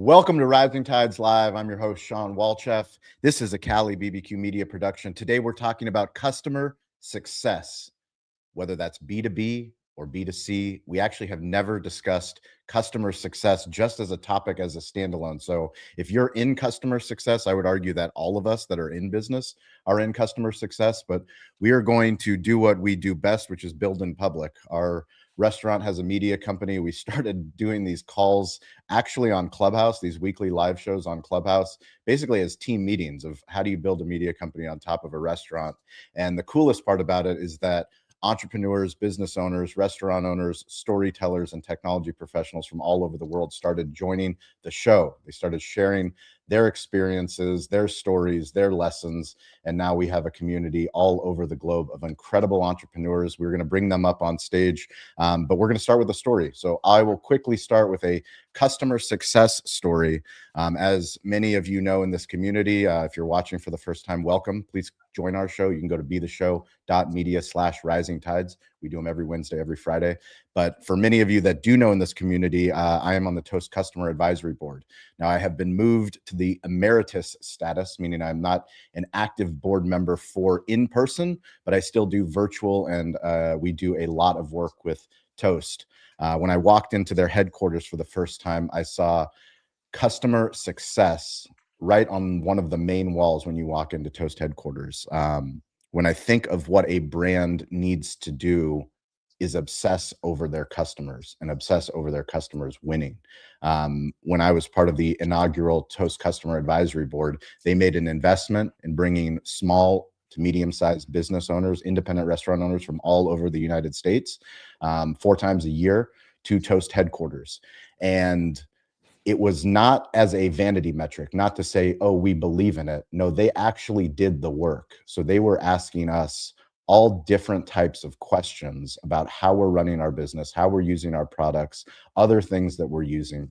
Welcome to Rising Tides Live. I'm your host, Shawn Walchef. This is a Cali BBQ media production. Today, we're talking about customer success, whether that's B2B or B2C. We actually have never discussed customer success just as a topic as a standalone. So if you're in customer success, I would argue that all of us that are in business are in customer success, but we are going to do what we do best, which is build in public. Our restaurant has a media company. We started doing these calls actually on Clubhouse, these weekly live shows on Clubhouse, basically as team meetings of how do you build a media company on top of a restaurant. And the coolest part about it is that entrepreneurs, business owners, restaurant owners, storytellers, and technology professionals from all over the world started joining the show. They started sharing their experiences, their stories, their lessons, and now we have a community all over the globe of incredible entrepreneurs. We're going to bring them up on stage, but we're going to start with a story. So I will quickly start with a customer success story. As many of you know in this community, if you're watching for the first time, welcome. Please join our show. You can go to betheshow.media/rising tides. We do them every Wednesday, every Friday. But for many of you that do know in this community, I am on the Toast Customer Advisory Board. Now, I have been moved to the emeritus status, meaning I'm not an active board member for in-person, but I still do virtual, and we do a lot of work with Toast. When I walked into their headquarters for the first time, I saw customer success right on one of the main walls when you walk into Toast headquarters. When I think of what a brand needs to do is obsess over their customers and obsess over their customers winning. When I was part of the inaugural Toast Customer Advisory Board, they made an investment in bringing small to medium-sized business owners, independent restaurant owners from all over the United States, 4 times a year to Toast headquarters. And it was not as a vanity metric, not to say, oh, we believe in it. No, they actually did the work. So they were asking us all different types of questions about how we're running our business, how we're using our products, other things that we're using.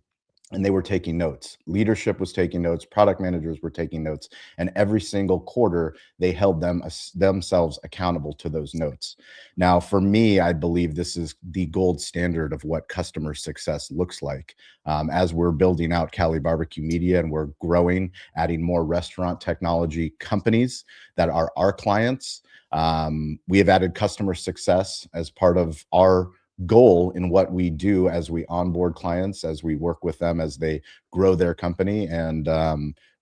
And they were taking notes. Leadership was taking notes. Product managers were taking notes. And every single quarter, they held themselves accountable to those notes. Now, for me, I believe this is the gold standard of what customer success looks like. As we're building out Cali Barbecue Media and we're growing, adding more restaurant technology companies that are our clients, we have added customer success as part of our goal in what we do as we onboard clients, as we work with them, as they grow their company, and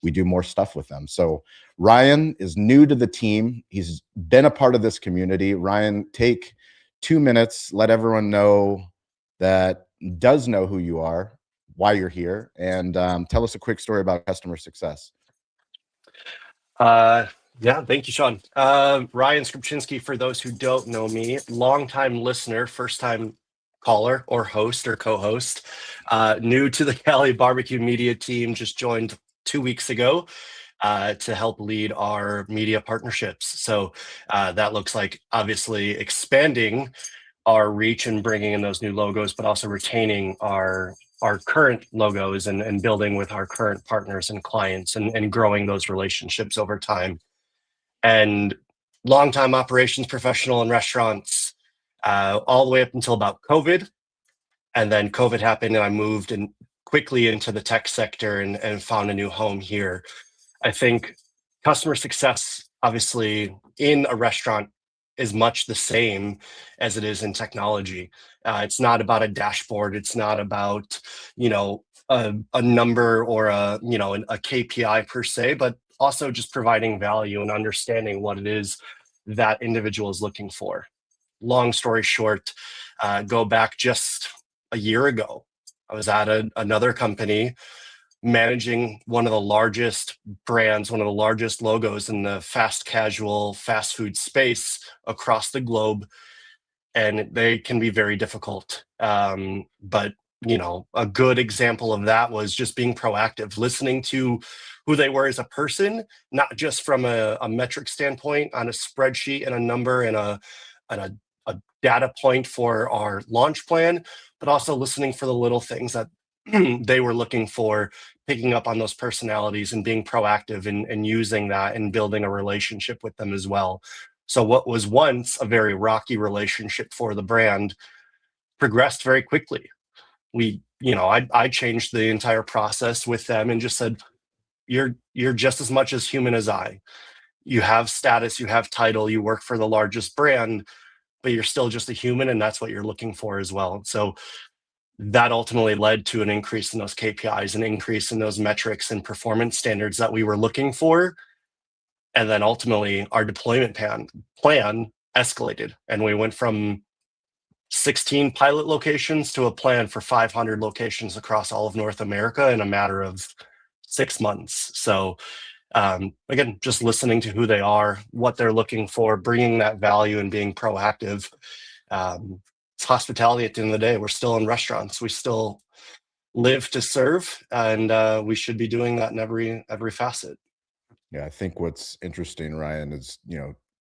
we do more stuff with them. So Ryan is new to the team. He's been a part of this community. Ryan, take 2 minutes, let everyone know that does know who you are, why you're here, and tell us a quick story about customer success. Yeah, thank you, Shawn. Ryan Skrzypczynski, for those who don't know me, longtime listener, first-time caller or host or co-host, new to the Cali Barbecue Media team, just joined 2 weeks ago to help lead our media partnerships. So that looks like obviously expanding our reach and bringing in those new logos, but also retaining our current logos and building with our current partners and clients and growing those relationships over time. And longtime operations professional in restaurants, all the way up until about COVID. And then COVID happened and I moved quickly into the tech sector and found a new home here. I think customer success, obviously, in a restaurant is much the same as it is in technology. It's not about a dashboard. It's not about, a number or a KPI per se, but also just providing value and understanding what it is that individual is looking for. Long story short, go back just a year ago. I was at another company managing one of the largest brands, one of the largest logos in the fast casual, fast food space across the globe. And they can be very difficult. But a good example of that was just being proactive, listening to who they were as a person, not just from a metric standpoint on a spreadsheet and a number and a data point for our launch plan, but also listening for the little things that they were looking for, picking up on those personalities and being proactive and using that and building a relationship with them as well. So what was once a very rocky relationship for the brand progressed very quickly. I changed the entire process with them and just said, you're just as much as human as I. You have status, you have title, you work for the largest brand, but you're still just a human, and that's what you're looking for as well. So that ultimately led to an increase in those KPIs, an increase in those metrics and performance standards that we were looking for. And then ultimately our deployment plan escalated, and we went from 16 pilot locations to a plan for 500 locations across all of North America in a matter of 6 months. So again, just listening to who they are, what they're looking for, bringing that value and being proactive. It's hospitality at the end of the day. We're still in restaurants. We still live to serve, and we should be doing that in every facet. Yeah, I think what's interesting, Ryan, is,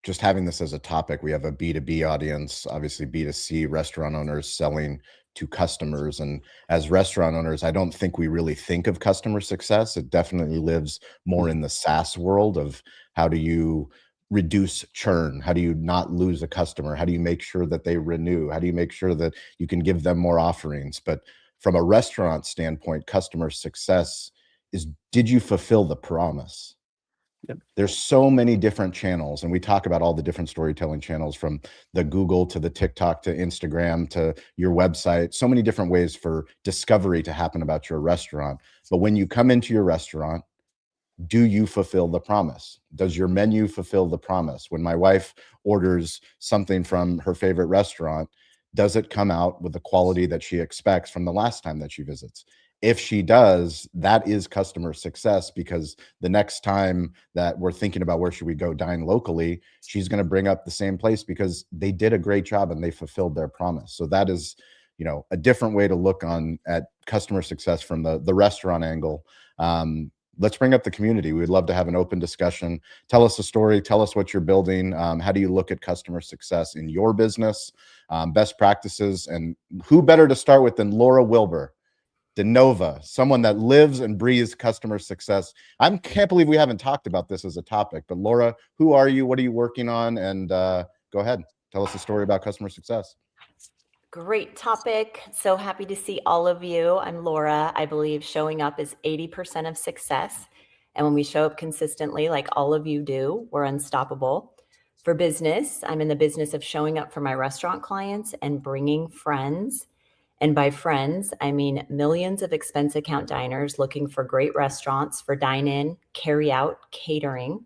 just having this as a topic. We have a B2B audience, obviously B2C restaurant owners selling to customers. And as restaurant owners, I don't think we really think of customer success. It definitely lives more in the SaaS world of how do you reduce churn? How do you not lose a customer? How do you make sure that they renew? How do you make sure that you can give them more offerings? But from a restaurant standpoint, customer success is, did you fulfill the promise? Yep. There's so many different channels, and we talk about all the different storytelling channels, from the Google to the TikTok to Instagram to your website. So many different ways for discovery to happen about your restaurant. But when you come into your restaurant, do you fulfill the promise? Does your menu fulfill the promise? When my wife orders something from her favorite restaurant, does it come out with the quality that she expects from the last time that she visits? If she does, that is customer success, because the next time that we're thinking about where should we go dine locally, she's going to bring up the same place because they did a great job and they fulfilled their promise. So that is, a different way to look at customer success from the restaurant angle. Let's bring up the community. We'd love to have an open discussion. Tell us a story. Tell us what you're building. How do you look at customer success in your business? Best practices. And who better to start with than Laura Wilbur, DeNova, someone that lives and breathes customer success. I can't believe we haven't talked about this as a topic. But Laura, who are you? What are you working on? And go ahead. Tell us a story about customer success. Great topic. So happy to see all of you. I'm Laura. I believe showing up is 80% of success. And when we show up consistently, like all of you do, we're unstoppable. For business, I'm in the business of showing up for my restaurant clients and bringing friends. And by friends, I mean millions of expense account diners looking for great restaurants for dine-in, carry-out, catering,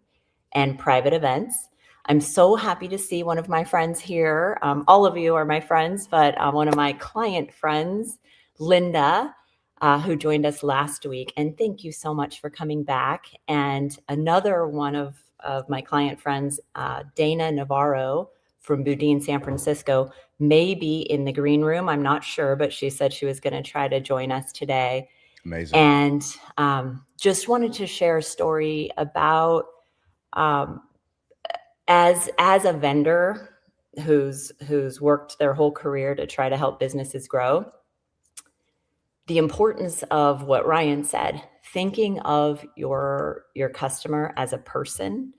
and private events. I'm so happy to see one of my friends here. All of you are my friends, but one of my client friends, Linda, who joined us last week. And thank you so much for coming back. And another one of my client friends, Dana Navarro from Boudin, San Francisco, may be in the green room. I'm not sure, but she said she was going to try to join us today. Amazing. And just wanted to share a story about as a vendor who's worked their whole career to try to help businesses grow, the importance of what Ryan said, thinking of your customer as a person,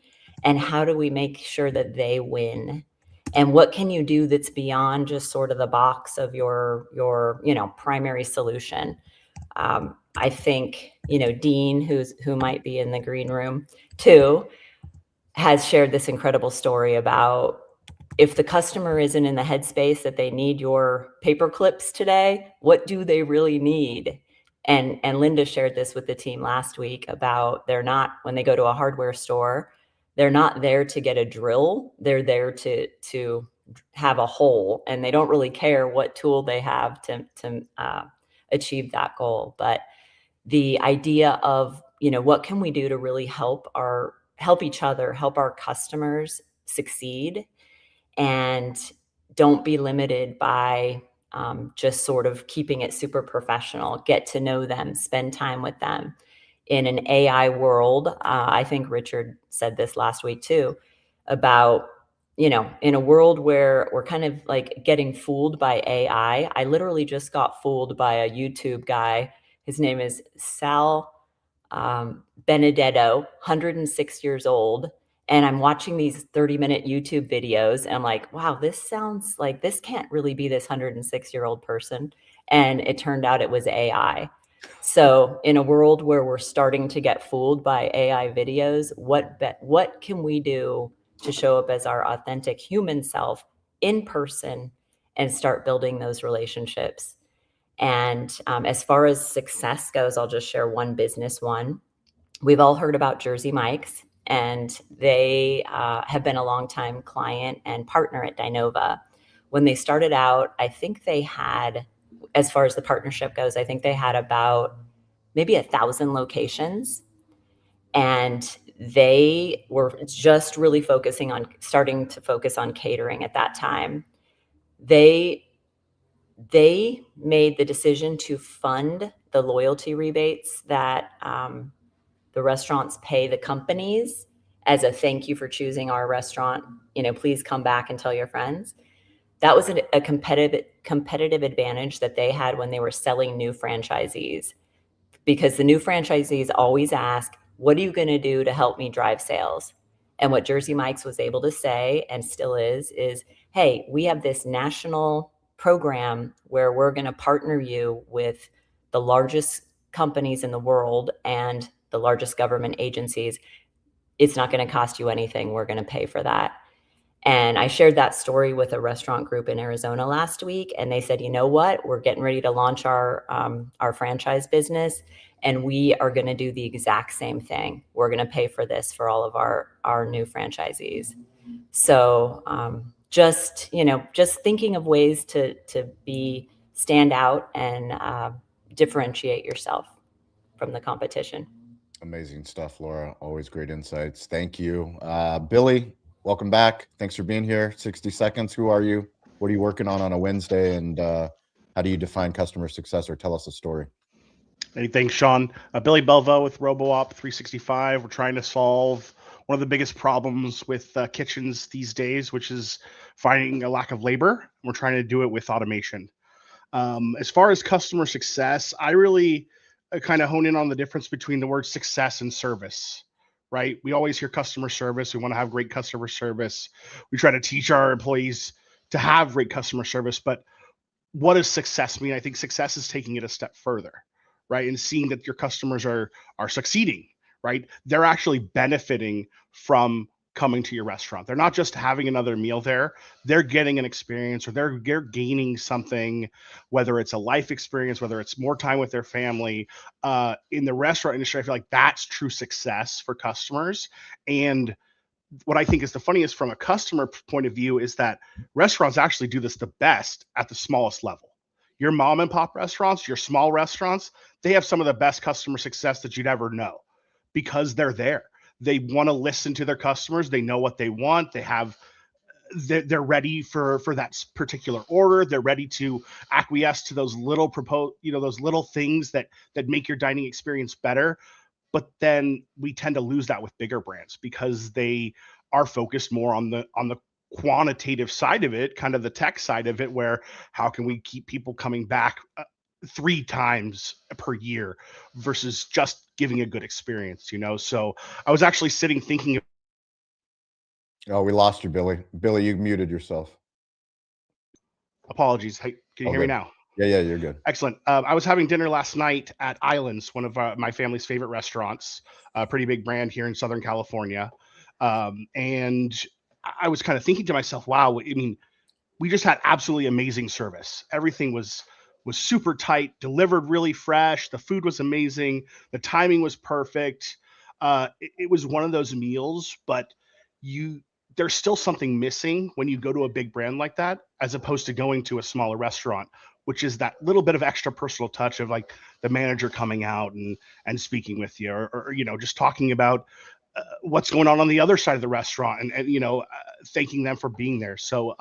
and how do we make sure that they win, and what can you do that's beyond just sort of the box of your primary solution. I think Dean, who might be in the green room too, has shared this incredible story about if the customer isn't in the headspace that they need your paper clips today, what do they really need? And Linda shared this with the team last week about they're not, when they go to a hardware store, they're not there to get a drill. They're there to have a hole, and they don't really care what tool they have to achieve that goal. But the idea of, what can we do to really help each other, help our customers succeed, and don't be limited by just sort of keeping it super professional. Get to know them, spend time with them. In an AI world, I think Richard said this last week too, about, in a world where we're kind of like getting fooled by AI. I literally just got fooled by a YouTube guy. His name is Sal Benedetto, 106 years old. And I'm watching these 30-minute YouTube videos, and I'm like, wow, this sounds like this can't really be this 106-year-old person. And it turned out it was AI. So in a world where we're starting to get fooled by AI videos, what can we do to show up as our authentic human self in person and start building those relationships? And as far as success goes, I'll just share one business one. We've all heard about Jersey Mike's, and they have been a longtime client and partner at Dinova. When they started out, I think they had, as far as the partnership goes, I think they had about maybe 1,000 locations. And they were just really starting to focus on catering at that time. They made the decision to fund the loyalty rebates that the restaurants pay the companies as a thank you for choosing our restaurant. Please come back and tell your friends. That was a competitive advantage that they had when they were selling new franchisees, because the new franchisees always ask, what are you going to do to help me drive sales? And what Jersey Mike's was able to say, and still is, hey, we have this national program where we're going to partner you with the largest companies in the world and the largest government agencies. It's not going to cost you anything. We're going to pay for that. And I shared that story with a restaurant group in Arizona last week, and they said, you know what, we're getting ready to launch our franchise business, and we are going to do the exact same thing. We're going to pay for this for all of our new franchisees. So just thinking of ways to stand out and differentiate yourself from the competition. Amazing stuff, Laura. Always great insights. Thank you. Billy, welcome back. Thanks for being here. 60 seconds. Who are you? What are you working on a Wednesday? And how do you define customer success, or tell us a story? Hey, thanks, Shawn. Billy Belvo with RoboOp 365. We're trying to solve one of the biggest problems with kitchens these days, which is finding a lack of labor. We're trying to do it with automation. As far as customer success, I really kind of hone in on the difference between the word success and service, right? We always hear customer service. We want to have great customer service. We try to teach our employees to have great customer service, but what does success mean? I think success is taking it a step further, right? And seeing that your customers are succeeding, right? They're actually benefiting from coming to your restaurant. They're not just having another meal there. They're getting an experience, or they're gaining something, whether it's a life experience, whether it's more time with their family. In the restaurant industry, I feel like that's true success for customers. And what I think is the funniest from a customer point of view is that restaurants actually do this the best at the smallest level. Your mom and pop restaurants, your small restaurants, they have some of the best customer success that you'd ever know, because they're there. They want to listen to their customers. They know what they want. They're ready for that particular order. They're ready to acquiesce to those little those little things that make your dining experience better. But then we tend to lose that with bigger brands, because they are focused more on the quantitative side of it, kind of the tech side of it, where how can we keep people coming back 3 times per year versus just giving a good experience, So I was actually sitting thinking. Oh, we lost you, Billy. Billy, you muted yourself. Apologies. Hey, can you hear me now? Yeah, you're good. Excellent. I was having dinner last night at Islands, one of my family's favorite restaurants, a pretty big brand here in Southern California. And I was kind of thinking to myself, wow, I mean, we just had absolutely amazing service. Everything was super tight, delivered really fresh. The food was amazing. The timing was perfect. It was one of those meals, but there's still something missing when you go to a big brand like that, as opposed to going to a smaller restaurant, which is that little bit of extra personal touch of like the manager coming out and speaking with you, or just talking about what's going on the other side of the restaurant, and thanking them for being there. So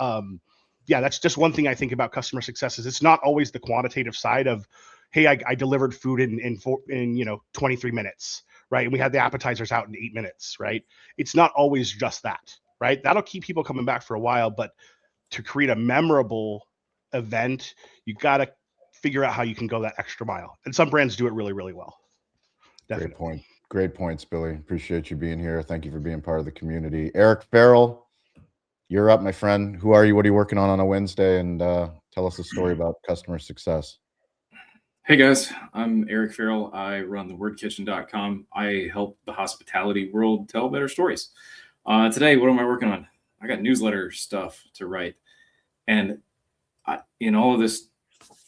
yeah, that's just one thing I think about customer success, is it's not always the quantitative side of, hey, I delivered food in 23 minutes, right? And we had the appetizers out in 8 minutes, right? It's not always just that, right? That'll keep people coming back for a while, but to create a memorable event, you got to figure out how you can go that extra mile. And some brands do it really, really well. Definitely. Great point. Great points, Billy. Appreciate you being here. Thank you for being part of the community. Eric Farrell, you're up, my friend. Who are you? What are you working on a Wednesday? And tell us a story about customer success. Hey guys, I'm Eric Farrell. I run thewordkitchen.com. I help the hospitality world tell better stories. Today, what am I working on? I got newsletter stuff to write. And in all of this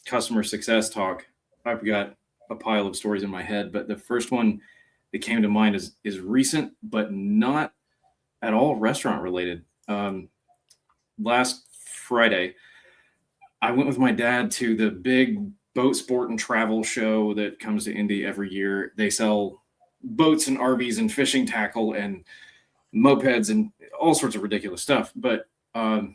customer success talk, I've got a pile of stories in my head. But the first one that came to mind is recent, but not at all restaurant related. Last Friday, I went with my dad to the big boat sport and travel show that comes to Indy every year. They sell boats and RVs and fishing tackle and mopeds and all sorts of ridiculous stuff. But I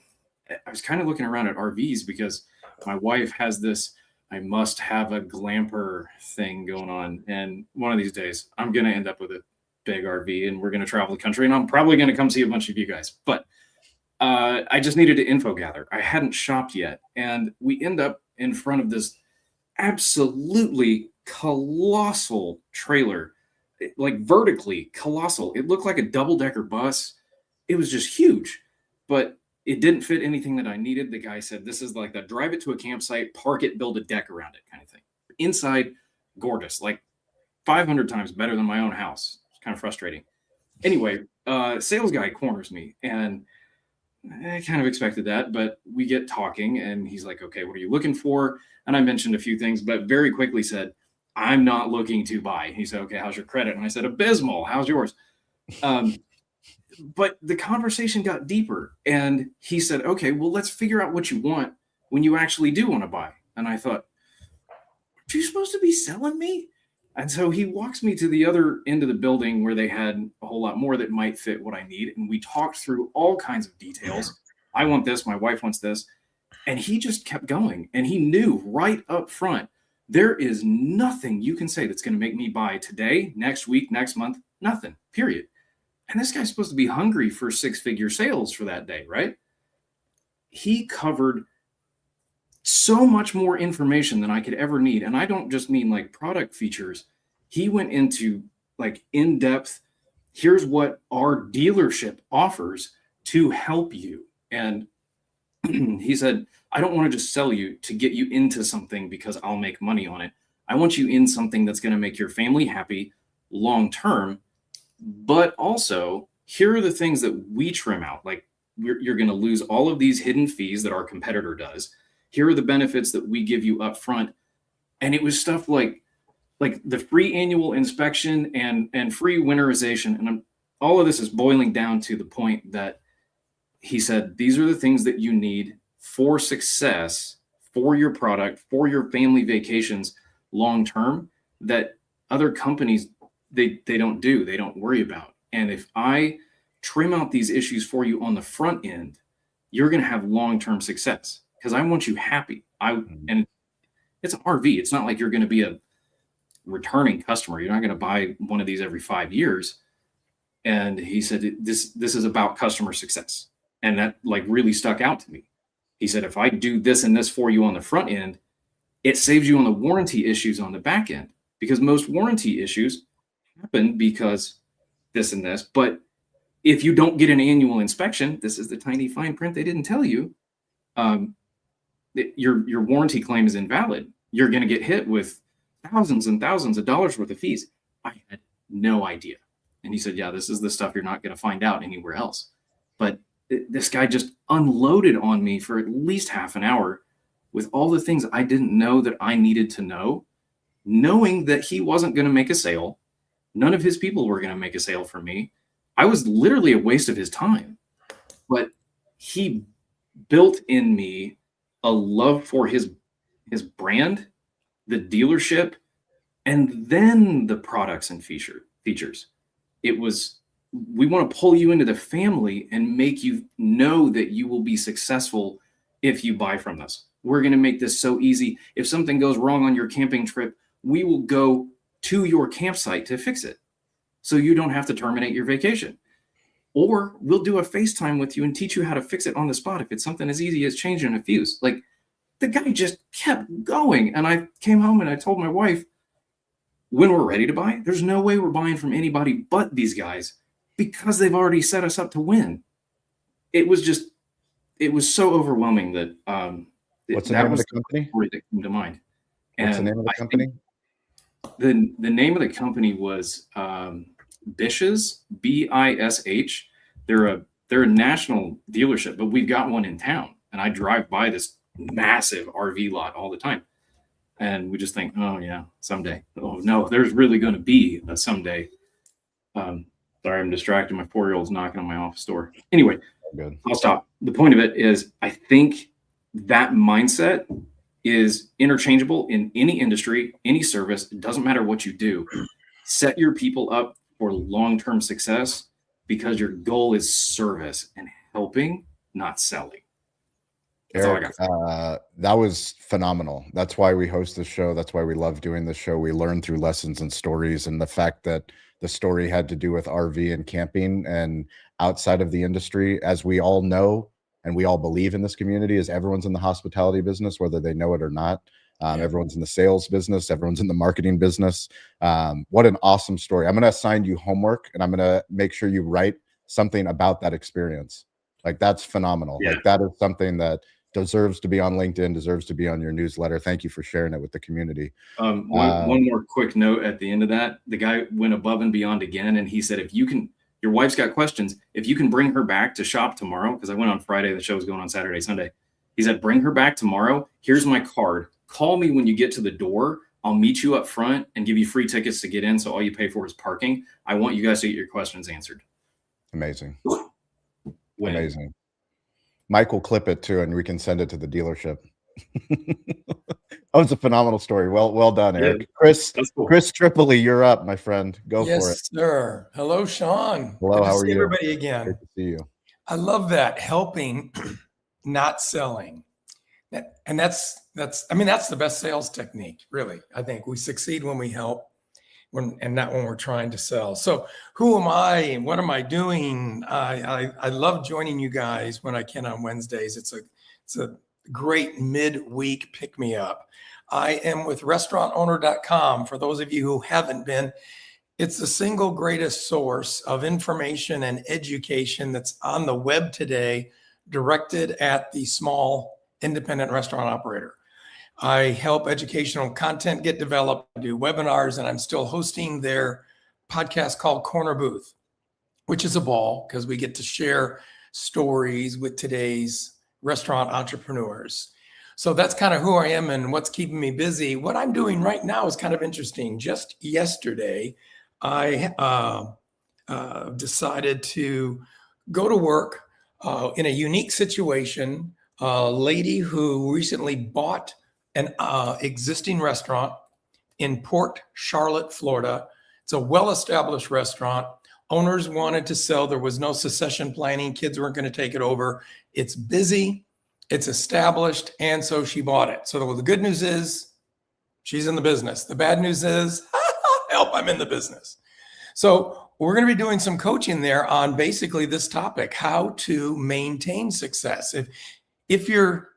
was kind of looking around at RVs because my wife has this I must have a glamper thing going on. And one of these days, I'm going to end up with a big RV and we're going to travel the country. And I'm probably going to come see a bunch of you guys. But I just needed to info gather. I hadn't shopped yet. And we end up in front of this absolutely colossal trailer, like vertically colossal. It looked like a double-decker bus. It was just huge, but it didn't fit anything that I needed. The guy said, this is like the drive it to a campsite, park it, build a deck around it kind of thing. Inside, gorgeous, like 500 times better than my own house. It's kind of frustrating. Anyway, sales guy corners me, and I kind of expected that, but we get talking and he's like, okay, what are you looking for? And I mentioned a few things, but very quickly said, I'm not looking to buy. He said, okay, how's your credit? And I said, abysmal. How's yours? But the conversation got deeper and he said, okay, well, let's figure out what you want when you actually do want to buy. And I thought, are you supposed to be selling me? And so he walks me to the other end of the building where they had a whole lot more that might fit what I need. And we talked through all kinds of details. I want this. My wife wants this. And he just kept going. And he knew right up front, there is nothing you can say that's going to make me buy today, next week, next month, nothing, period. And this guy's supposed to be hungry for 6-figure sales for that day, right? He covered so much more information than I could ever need. And I don't just mean like product features. He went into like in-depth, here's what our dealership offers to help you. And he said, I don't want to just sell you to get you into something because I'll make money on it. I want you in something that's going to make your family happy long-term. But also, here are the things that we trim out. Like you're going to lose all of these hidden fees that our competitor does. Here are the benefits that we give you up front. And it was stuff like the free annual inspection and free winterization. And all of this is boiling down to the point that he said, these are the things that you need for success, for your product, for your family vacations long-term that other companies, they don't do, they don't worry about. And if I trim out these issues for you on the front end, you're going to have long-term success. Because I want you happy. And it's an RV. It's not like you're going to be a returning customer. You're not going to buy one of these every 5 years. And he said, this is about customer success. And that like really stuck out to me. He said, if I do this and this for you on the front end, it saves you on the warranty issues on the back end. Because most warranty issues happen because this and this. But if you don't get an annual inspection, this is the tiny fine print they didn't tell you. Your warranty claim is invalid. You're going to get hit with thousands and thousands of dollars worth of fees. I had no idea. And he said, yeah, this is the stuff you're not going to find out anywhere else. But this guy just unloaded on me for at least half an hour with all the things I didn't know that I needed to know, knowing that he wasn't going to make a sale. None of his people were going to make a sale for me. I was literally a waste of his time. But he built in me a love for his brand, the dealership, and then the products and features. It was, we want to pull you into the family and make you know that you will be successful if you buy from us. We're going to make this so easy. If something goes wrong on your camping trip, we will go to your campsite to fix it. So you don't have to terminate your vacation. Or we'll do a FaceTime with you and teach you how to fix it on the spot if it's something as easy as changing a fuse. Like, the guy just kept going. And I came home and I told my wife, when we're ready to buy, there's no way we're buying from anybody but these guys because they've already set us up to win. It was so overwhelming that what's the name of the company? That came to mind. What's the name of the company? The name of the company was Bish's, BISH. They're a national dealership, but we've got one in town, and I drive by this massive RV lot all the time, and we just think, oh yeah, someday. Oh no, there's really going to be a someday. Sorry, I'm distracted. My 4-year-old's knocking on my office door. Anyway, Good. I'll stop. The point of it is, I think that mindset is interchangeable in any industry, any service. It doesn't matter what you do. Set your people up for long-term success, because your goal is service and helping, not selling. That's all I Eric, got. that was phenomenal. That's why we host this show. That's why we love doing this show. We learn through lessons and stories, and the fact that the story had to do with RV and camping and outside of the industry, as we all know and we all believe in this community, is everyone's in the hospitality business, whether they know it or not. Everyone's in the sales business. Everyone's in the marketing business. What an awesome story. I'm going to assign you homework, and I'm going to make sure you write something about that experience. Like, that's phenomenal. Yeah. Like, that is something that deserves to be on LinkedIn, deserves to be on your newsletter. Thank you for sharing it with the community. One more quick note at the end of that. The guy went above and beyond again, and he said, if you can, your wife's got questions, if you can bring her back to shop tomorrow, because I went on Friday, the show was going on Saturday, Sunday. He said, bring her back tomorrow. Here's my card. Call me when you get to the door. I'll meet you up front and give you free tickets to get in, so all you pay for is parking. I want you guys to get your questions answered. Amazing. Win. Amazing. Mike will clip it too, and we can send it to the dealership. That was a phenomenal story. Well done, Eric. Yeah, Chris, cool. Chris Tripoli, you're up, my friend. Go for it. Yes, sir. Hello, Shawn. Hello, Good to how are see you? everybody again. Great to see you. I love that, helping, not selling. And that's the best sales technique, really. I think we succeed when we help, and not when we're trying to sell. So who am I and what am I doing? I love joining you guys when I can on Wednesdays. It's a great midweek pick me up. I am with restaurantowner.com. For those of you who haven't been, it's the single greatest source of information and education that's on the web today, directed at the small independent restaurant operator. I help educational content get developed, I do webinars, and I'm still hosting their podcast called Corner Booth, which is a ball because we get to share stories with today's restaurant entrepreneurs. So that's kind of who I am and what's keeping me busy. What I'm doing right now is kind of interesting. Just yesterday, I decided to go to work in a unique situation. A lady who recently bought an existing restaurant in Port Charlotte, Florida. It's a well-established restaurant. Owners wanted to sell. There was no succession planning. Kids weren't going to take it over. It's busy. It's established. And so she bought it. So the good news is she's in the business. The bad news is, help, I'm in the business. So we're going to be doing some coaching there on basically this topic, how to maintain success. If you're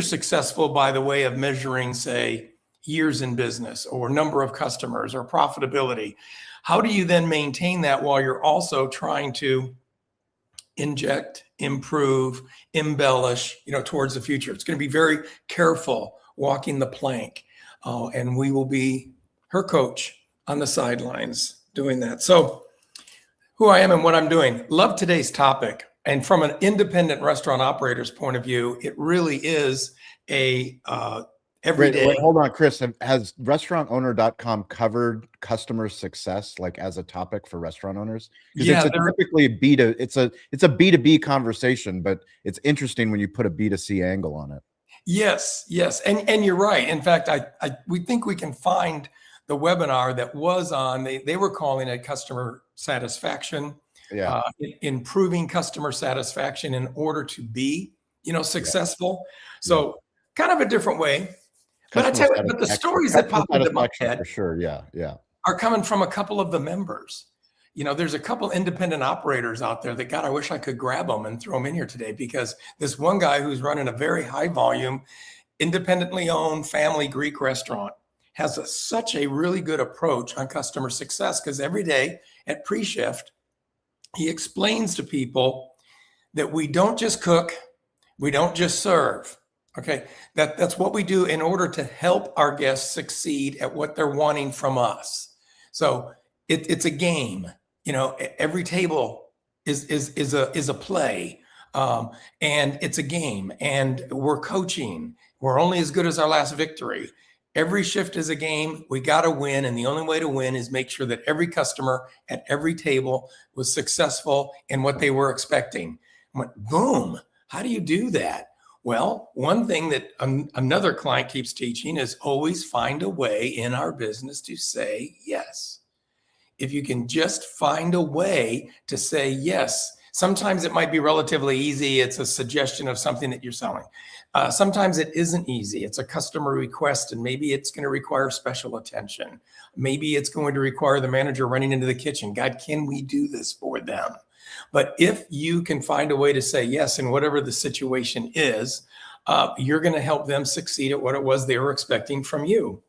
successful by the way of measuring, say, years in business or number of customers or profitability, how do you then maintain that while you're also trying to inject, improve, embellish, towards the future? It's going to be very careful walking the plank. And we will be her coach on the sidelines doing that. So who I am and what I'm doing. Love today's topic. And from an independent restaurant operator's point of view, it really is a everyday. Wait, hold on, Chris. Has restaurantowner.com covered customer success like as a topic for restaurant owners? Yeah, it's typically it's a B2B conversation, but it's interesting when you put a B2C angle on it. Yes. And you're right. In fact, we think we can find the webinar that was on, they were calling it customer satisfaction. Yeah. Improving customer satisfaction in order to be, successful. So kind of a different way. But I tell you, but the stories that pop into my head for sure. Yeah. are coming from a couple of the members. There's a couple independent operators out there that, God, I wish I could grab them and throw them in here today, because this one guy who's running a very high volume, independently owned family Greek restaurant has such a really good approach on customer success, because every day at pre-shift, he explains to people that we don't just cook, we don't just serve. Okay, that's what we do in order to help our guests succeed at what they're wanting from us. So it's a game. You know, every table is a play, and it's a game, and we're coaching. We're only as good as our last victory. Every shift is a game. We got to win, and the only way to win is make sure that every customer at every table was successful in what they were expecting. I went, boom. How do you do that? Well, one thing that another client keeps teaching is always find a way in our business to say yes. If you can just find a way to say yes, sometimes it might be relatively easy. It's a suggestion of something that you're selling. Sometimes it isn't easy. It's a customer request, and maybe it's going to require special attention. Maybe it's going to require the manager running into the kitchen. God, can we do this for them? But if you can find a way to say yes in whatever the situation is, you're going to help them succeed at what it was they were expecting from you.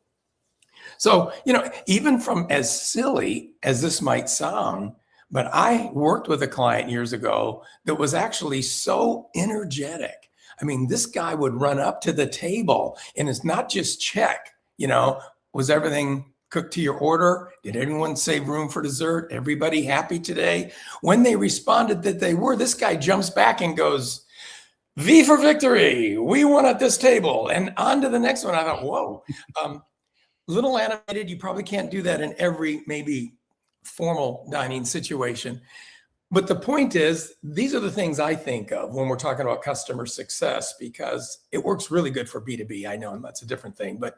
So, you know, even from as silly as this might sound, but I worked with a client years ago that was actually so energetic. I mean, this guy would run up to the table, and it's not just check, you know, was everything cooked to your order? Did anyone save room for dessert? Everybody happy today? When they responded that they were, this guy jumps back and goes, V for victory. We won at this table. And on to the next one. I thought, whoa, little animated. You probably can't do that in every maybe formal dining situation. But the point is, these are the things I think of when we're talking about customer success, because it works really good for B2B. I know, and that's a different thing, but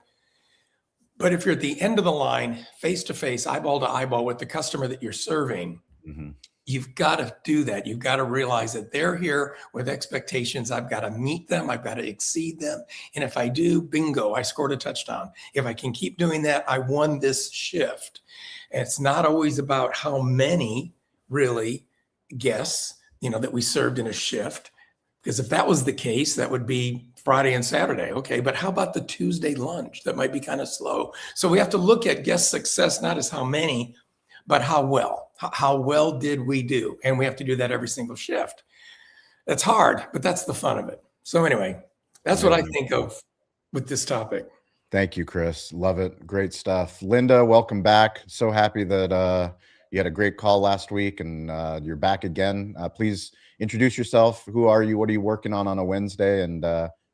if you're at the end of the line, face to face, eyeball to eyeball with the customer that you're serving, you've got to do that. You've got to realize that they're here with expectations. I've got to meet them. I've got to exceed them. And if I do, bingo, I scored a touchdown. If I can keep doing that, I won this shift. And it's not always about how many really guests, you know, that we served in a shift. Because if that was the case, that would be Friday and Saturday. Okay, but how about the Tuesday lunch? That might be kind of slow. So we have to look at guest success, not as how many, but how well. How well did we do? And we have to do that every single shift. That's hard, but that's the fun of it. So anyway, that's what I think of with this topic. Thank you, Chris. Love it. Great stuff. Linda, welcome back. So happy that you had a great call last week, and you're back again. Please introduce yourself. Who are you? What are you working on a Wednesday? And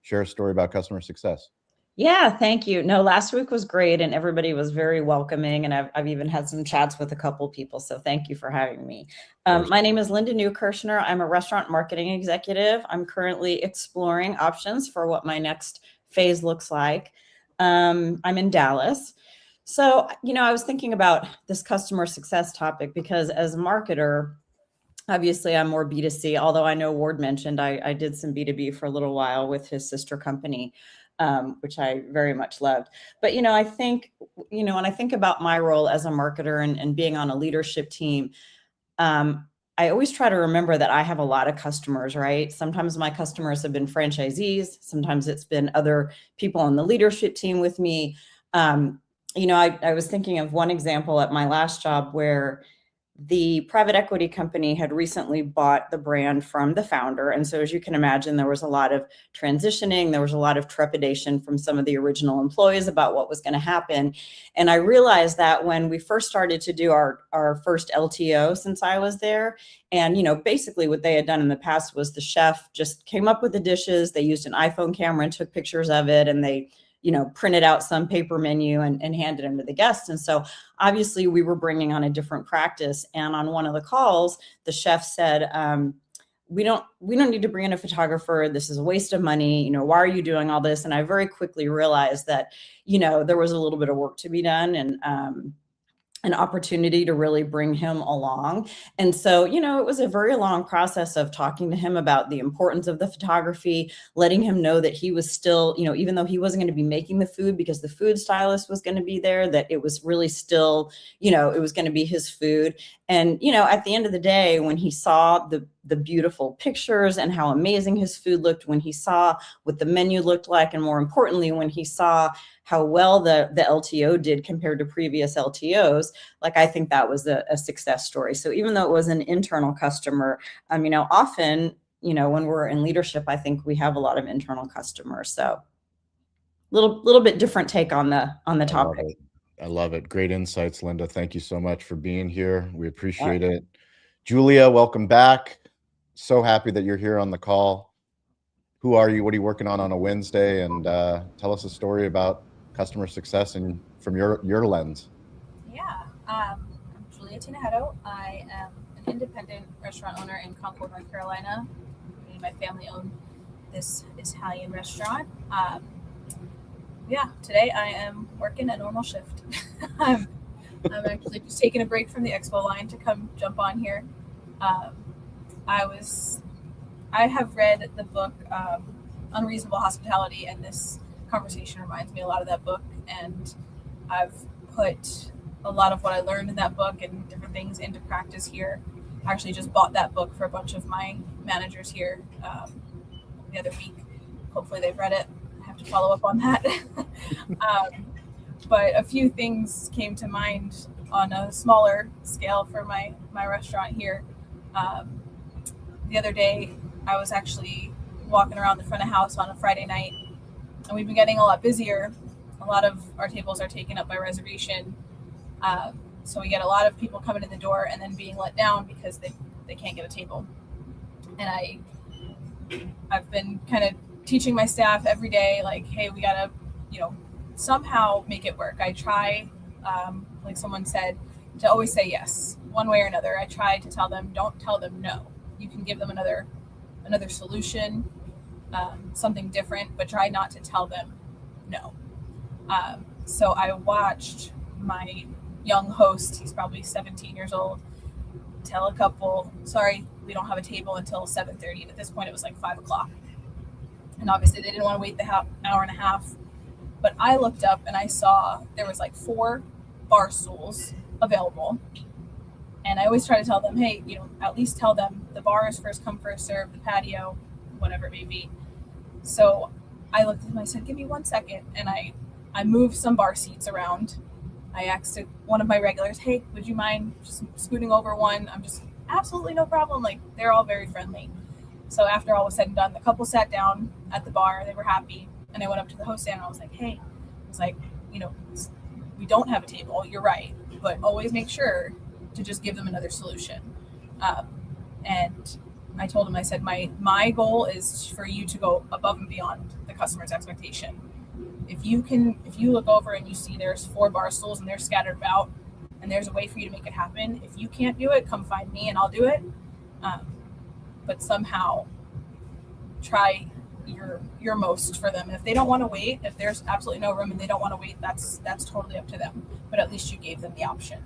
share a story about customer success. Yeah, thank you. No, last week was great, and everybody was very welcoming, and I've even had some chats with a couple people, so thank you for having me. My name is Linda Newkirchner. I'm a restaurant marketing executive. I'm currently exploring options for what my next phase looks like. I'm in Dallas. So, you know, I was thinking about this customer success topic because as a marketer, obviously I'm more B2C, although I know Ward mentioned I did some B2B for a little while with his sister company, which I very much loved. But, you know, I think, you know, when I think about my role as a marketer and being on a leadership team, I always try to remember that I have a lot of customers, right? Sometimes my customers have been franchisees. Sometimes it's been other people on the leadership team with me. You know, I was thinking of one example at my last job where the private equity company had recently bought the brand from the founder. And so as you can imagine, there was a lot of transitioning. There was a lot of trepidation from some of the original employees about what was going to happen. And I realized that when we first started to do our first LTO since I was there, and, you know, basically what they had done in the past was the chef just came up with the dishes. They used an iPhone camera and took pictures of it, and they, you know, printed out some paper menu and handed them to the guests. And so obviously we were bringing on a different practice. And on one of the calls, the chef said, we don't need to bring in a photographer. This is a waste of money. You know, why are you doing all this? And I very quickly realized that, you know, there was a little bit of work to be done, and an opportunity to really bring him along. And so, you know, it was a very long process of talking to him about the importance of the photography, letting him know that he was still, you know, even though he wasn't going to be making the food because the food stylist was going to be there, that it was really still, you know, it was going to be his food. And, you know, at the end of the day, when he saw the beautiful pictures and how amazing his food looked, when he saw what the menu looked like, and more importantly, when he saw how well the LTO did compared to previous LTOs, like, I think that was a success story. So even though it was an internal customer, you know, often, when we're in leadership, I think we have a lot of internal customers. So little bit different take on the topic. I love it. Great insights, Linda. Thank you so much for being here. We appreciate it. Julia, welcome back. So happy that you're here on the call. Who are you? What are you working on a Wednesday? And tell us a story about customer success and from your lens. Yeah, I'm Julia Tinajero. I am an independent restaurant owner in Concord, North Carolina. Me and my family own this Italian restaurant. Today I am working a normal shift. I'm actually just taking a break from the expo line to come jump on here. I have read the book Unreasonable Hospitality, and this conversation reminds me a lot of that book. And I've put a lot of what I learned in that book and different things into practice here. I actually just bought that book for a bunch of my managers here the other week. Hopefully they've read it. I have to follow up on that. But a few things came to mind on a smaller scale for my restaurant here. The other day, I was actually walking around the front of house on a Friday night, and we've been getting a lot busier. A lot of our tables are taken up by reservation. So we get a lot of people coming in the door and then being let down because they can't get a table. And I've been kind of teaching my staff every day, like, hey, we gotta, somehow make it work. I try, like someone said, to always say yes, one way or another. I try to tell them, don't tell them no. You can give them another solution, something different, but try not to tell them no. So I watched my young host, he's probably 17 years old, tell a couple, sorry, we don't have a table until 7:30. And at this point, it was like 5 o'clock. And obviously they didn't want to wait the hour and a half. But I looked up and I saw there was like 4 bar stools available. And I always try to tell them, hey, at least tell them the bar is first come, first serve, the patio, whatever it may be. So I looked at them, I said, give me 1 second. And I moved some bar seats around. I asked one of my regulars, hey, would you mind just scooting over one? I'm just, absolutely no problem. Like, they're all very friendly. So after all was said and done, the couple sat down at the bar. They were happy. And I went up to the host stand and I was like, hey, we don't have a table. You're right. But always make sure to just give them another solution. And I told him, I said, my goal is for you to go above and beyond the customer's expectation. If you look over and you see there's 4 bar stools and they're scattered about and there's a way for you to make it happen, if you can't do it, come find me and I'll do it. But somehow try your most for them. If they don't want to wait, if there's absolutely no room and they don't want to wait, that's totally up to them. But at least you gave them the option.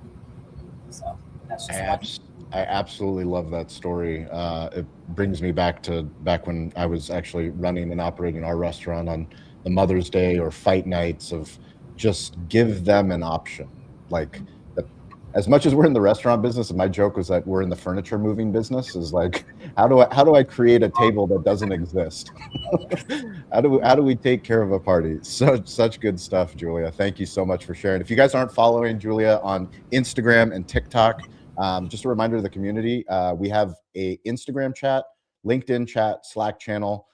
So that's just I absolutely love that story. It brings me back when I was actually running and operating our restaurant on the Mother's Day or fight nights, of just give them an option. Like, as much as we're in the restaurant business, and my joke was that we're in the furniture moving business, is like, how do I create a table that doesn't exist? How do we take care of a party? Such good stuff, Julia. Thank you so much for sharing. If you guys aren't following Julia on Instagram and TikTok, just a reminder to the community, we have a Instagram chat, LinkedIn chat, Slack channel.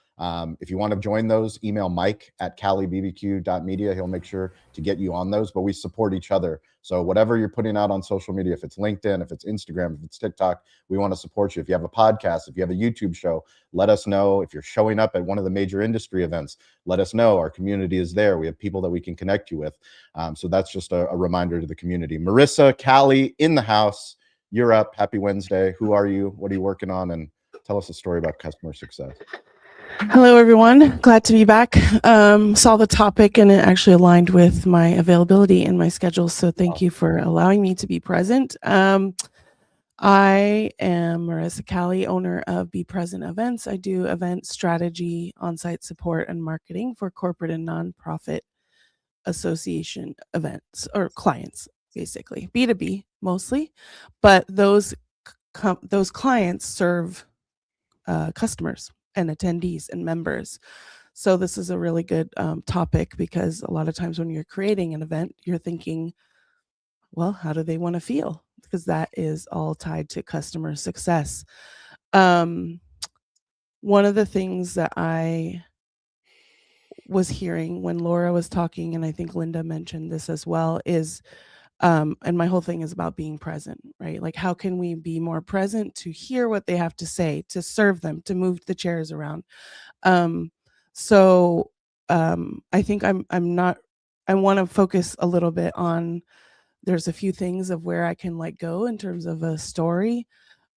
If you want to join those, email mike@calibbq.media. He'll make sure to get you on those, but we support each other. So whatever you're putting out on social media, if it's LinkedIn, if it's Instagram, if it's TikTok, we want to support you. If you have a podcast, if you have a YouTube show, let us know. If you're showing up at one of the major industry events, let us know. Our community is there. We have people that we can connect you with. So that's just a reminder to the community. Marissa, Callie in the house. You're up. Happy Wednesday. Who are you? What are you working on? And tell us a story about customer success. Hello, everyone. Glad to be back. Saw the topic and it actually aligned with my availability and my schedule. So thank you for allowing me to be present. I am Marissa Callie, owner of Be Present Events. I do event strategy, on-site support, and marketing for corporate and nonprofit association events or clients, basically B2B mostly. But those clients serve customers and attendees and members. So this is a really good topic, because a lot of times when you're creating an event, you're thinking, well, how do they want to feel? Because that is all tied to customer success. One one of the things that I was hearing when Laura was talking, and I think Linda mentioned this as well, is and my whole thing is about being present, right? Like, how can we be more present to hear what they have to say, to serve them, to move the chairs around? So I think I want to focus a little bit on, there's a few things of where I can let go in terms of a story.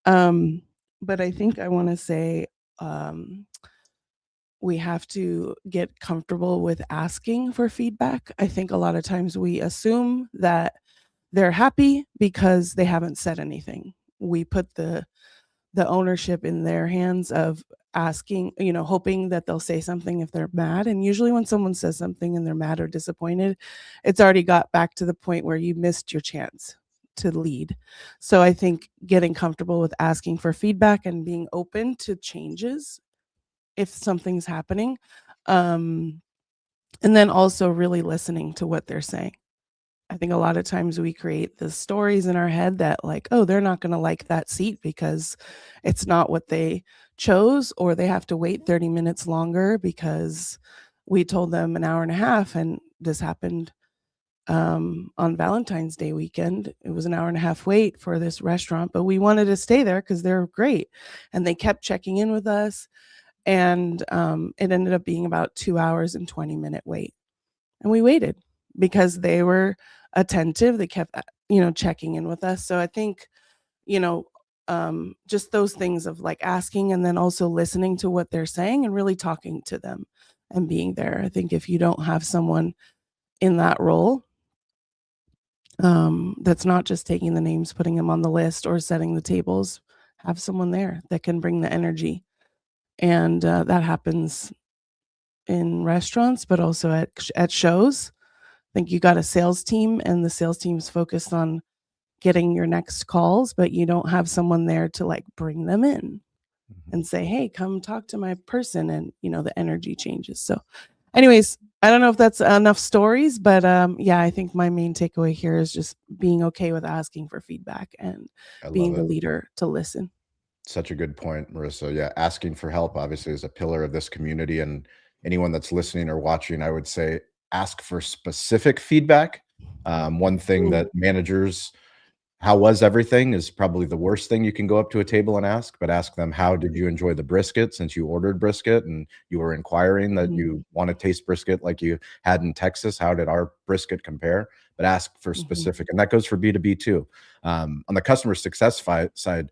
But I think I want to say, we have to get comfortable with asking for feedback. I think a lot of times we assume that they're happy because they haven't said anything. We put the ownership in their hands of asking, hoping that they'll say something if they're mad. And usually when someone says something and they're mad or disappointed, it's already got back to the point where you missed your chance to lead. So I think getting comfortable with asking for feedback and being open to changes if something's happening. And then also really listening to what they're saying. I think a lot of times we create the stories in our head that, like, oh, they're not going to like that seat because it's not what they chose, or they have to wait 30 minutes longer because we told them an hour and a half. And this happened on Valentine's Day weekend. It was an hour and a half wait for this restaurant, but we wanted to stay there because they're great. And they kept checking in with us. And it ended up being about 2 hours and 20-minute wait. And we waited because they were attentive. They kept, checking in with us. So I think, just those things of like asking and then also listening to what they're saying and really talking to them and being there. I think if you don't have someone in that role, that's not just taking the names, putting them on the list or setting the tables, have someone there that can bring the energy. And that happens in restaurants, but also at shows. I think you got a sales team, and the sales team's focused on getting your next calls, but you don't have someone there to like bring them in and say, hey, come talk to my person. And, the energy changes. So anyways, I don't know if that's enough stories, but yeah, I think my main takeaway here is just being okay with asking for feedback and being the leader to listen. Such a good point, Marissa. Yeah, asking for help obviously is a pillar of this community, and anyone that's listening or watching, I would say ask for specific feedback. One thing that managers, how was everything, is probably the worst thing you can go up to a table and ask, but ask them, how did you enjoy the brisket, since you ordered brisket and you were inquiring that you want to taste brisket like you had in Texas. How did our brisket compare? But ask for specific, and that goes for B2B too. On the customer success side,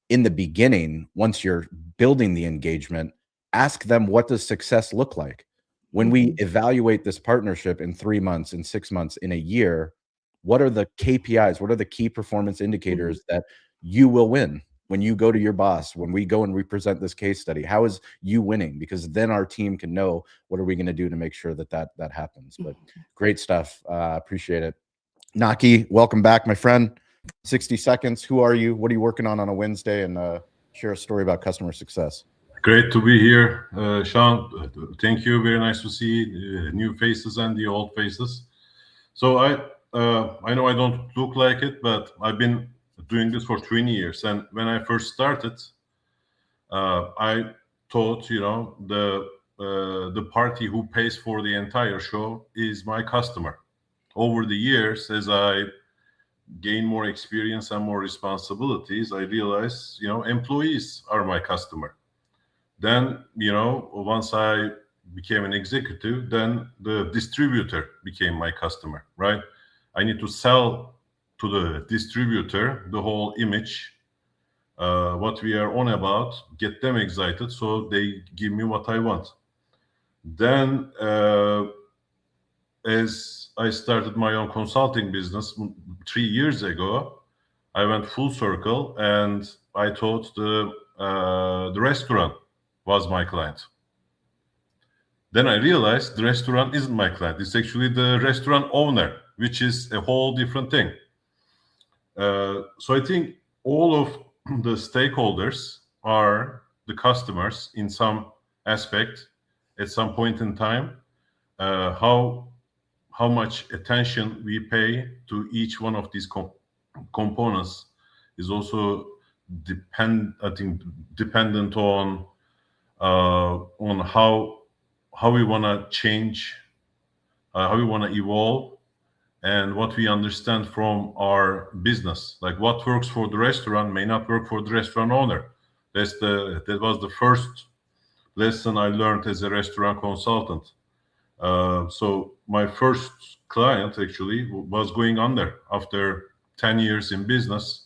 in the beginning, once you're building the engagement, ask them, what does success look like? When we evaluate this partnership in 3 months, in 6 months, in a year, what are the KPIs? What are the key performance indicators that you will win when you go to your boss, when we go and we present this case study? How is you winning? Because then our team can know, what are we going to do to make sure that happens? But great stuff. Appreciate it. Naki, welcome back, my friend. 60 seconds. Who are you? What are you working on a Wednesday? And share a story about customer success. Great to be here, Shawn. Thank you. Very nice to see new faces and the old faces. So I know I don't look like it, but I've been doing this for 20 years. And when I first started, I thought, the party who pays for the entire show is my customer. Over the years, as I gain more experience and more responsibilities, I realized, employees are my customer. Then, once I became an executive, then the distributor became my customer, right? I need to sell to the distributor the whole image, what we are on about, get them excited so they give me what I want. Then, as I started my own consulting business 3 years ago, I went full circle and I thought the restaurant was my client. Then I realized the restaurant isn't my client. It's actually the restaurant owner, which is a whole different thing. So I think all of the stakeholders are the customers in some aspect at some point in time. How much attention we pay to each one of these components is also dependent on on how we want to change, how we want to evolve, and what we understand from our business. Like what works for the restaurant may not work for the restaurant owner. That was the first lesson I learned as a restaurant consultant. So my first client actually was going under after 10 years in business,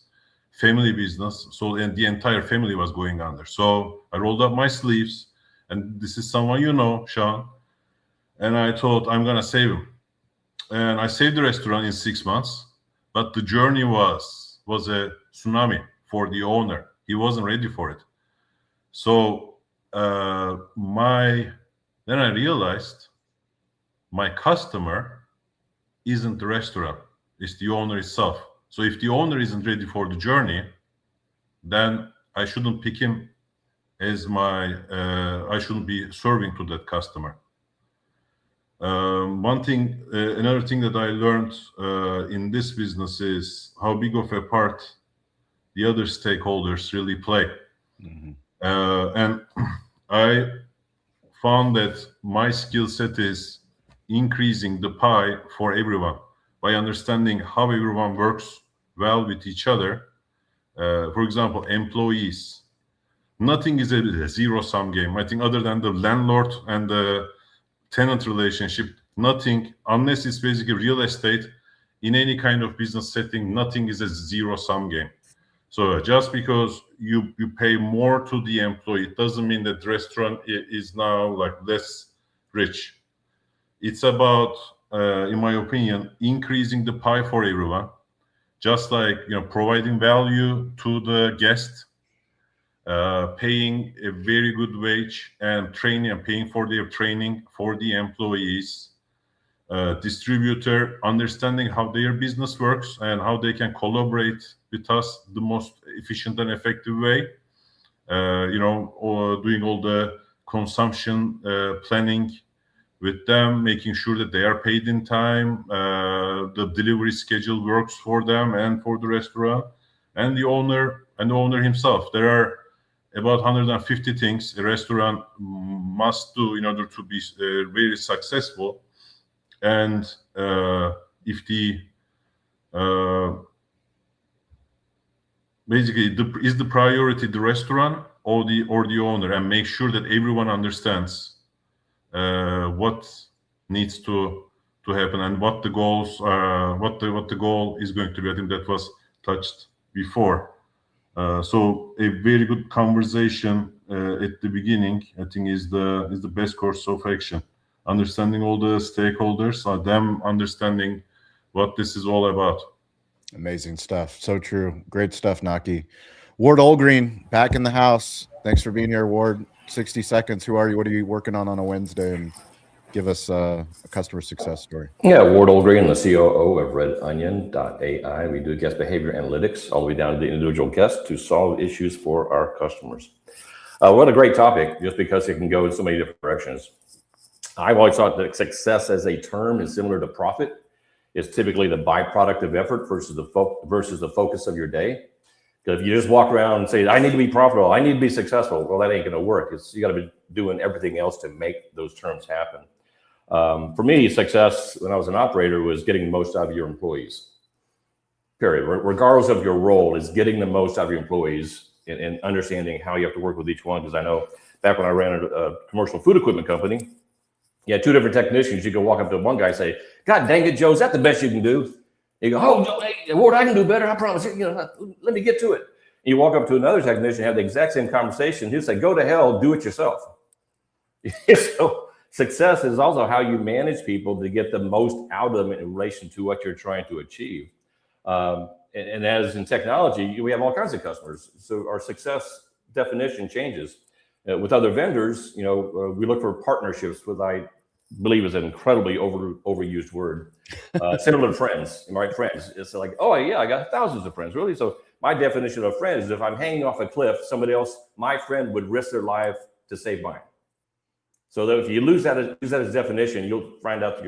family business. So, and the entire family was going under. So I rolled up my sleeves, and this is someone you know, Shawn, and I thought I'm gonna save him. And I saved the restaurant in 6 months, but the journey was a tsunami for the owner. He wasn't ready for it. So then I realized my customer isn't the restaurant, it's the owner itself. So if the owner isn't ready for the journey, then I shouldn't pick him as I shouldn't be serving to that customer. Another thing that I learned in this business is how big of a part the other stakeholders really play. Mm-hmm. And I found that my skill set is increasing the pie for everyone by understanding how everyone works well with each other. For example, employees. Nothing is a zero-sum game. I think other than the landlord and the tenant relationship, nothing, unless it's basically real estate, in any kind of business setting, nothing is a zero-sum game. So just because you pay more to the employee, it doesn't mean that the restaurant is now like less rich. It's about, in my opinion, increasing the pie for everyone. Just like, providing value to the guest, paying a very good wage and training and paying for their training for the employees, distributor understanding how their business works and how they can collaborate with us the most efficient and effective way, or doing all the consumption planning with them, making sure that they are paid in time, the delivery schedule works for them and for the restaurant, and the owner himself. There are about 150 things a restaurant must do in order to be very successful. And if basically is the priority the restaurant or the owner, and make sure that everyone understands what needs to happen and what the goals are, what the goal is going to be. I think that was touched before. So a very good conversation at the beginning, I think, is the best course of action. Understanding all the stakeholders, them understanding what this is all about. Amazing stuff. So true. Great stuff, Naki. Ward Olgreen, back in the house. Thanks for being here, Ward. 60 seconds. Who are you? What are you working on a Wednesday? And give us a customer success story. Yeah, Ward Olgreen, the COO of RedOnion.ai. We do guest behavior analytics all the way down to the individual guest to solve issues for our customers. What a great topic, just because it can go in so many different directions. I've always thought that success as a term is similar to profit. It's typically the byproduct of effort versus the focus of your day. Because if you just walk around and say, I need to be profitable, I need to be successful, well, that ain't going to work. You got to be doing everything else to make those terms happen. For me, success when I was an operator was getting the most out of your employees. Period. Regardless of your role, is getting the most out of your employees and understanding how you have to work with each one. Because I know back when I ran a commercial food equipment company, you had two different technicians. You could walk up to one guy and say, God dang it, Joe, is that the best you can do? You go, oh, Joe, hey, Ward, I can do better. I promise you. Let me get to it. And you walk up to another technician, have the exact same conversation. He'll say, go to hell, do it yourself. So success is also how you manage people to get the most out of them in relation to what you're trying to achieve. And as in technology, we have all kinds of customers. So our success definition changes. With other vendors, we look for partnerships with, I believe is an incredibly overused word. Similar to friends, right? Friends. It's like, oh yeah, I got thousands of friends, really. So my definition of friends is if I'm hanging off a cliff, somebody else, my friend would risk their life to save mine. So that if you use that as definition, you'll find out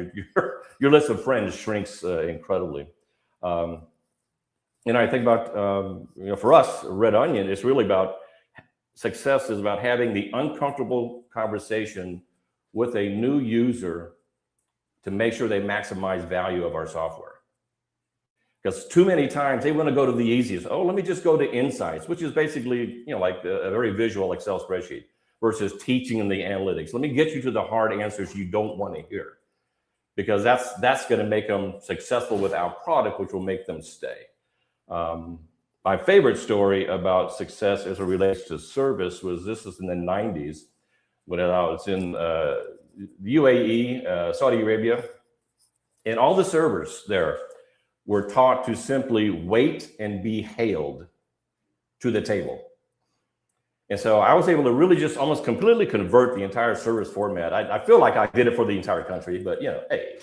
your list of friends shrinks incredibly. And I think about, for us, Red Onion, it's really about success is about having the uncomfortable conversation with a new user to make sure they maximize value of our software. Because too many times they want to go to the easiest. Oh, let me just go to Insights, which is basically, like a very visual Excel spreadsheet, versus teaching in the analytics. Let me get you to the hard answers you don't want to hear, because that's going to make them successful with our product, which will make them stay. My favorite story about success as it relates to service was, this was in the 90s when I was in UAE, Saudi Arabia, and all the servers there were taught to simply wait and be hailed to the table. And so I was able to really just almost completely convert the entire service format. I feel like I did it for the entire country, but hey.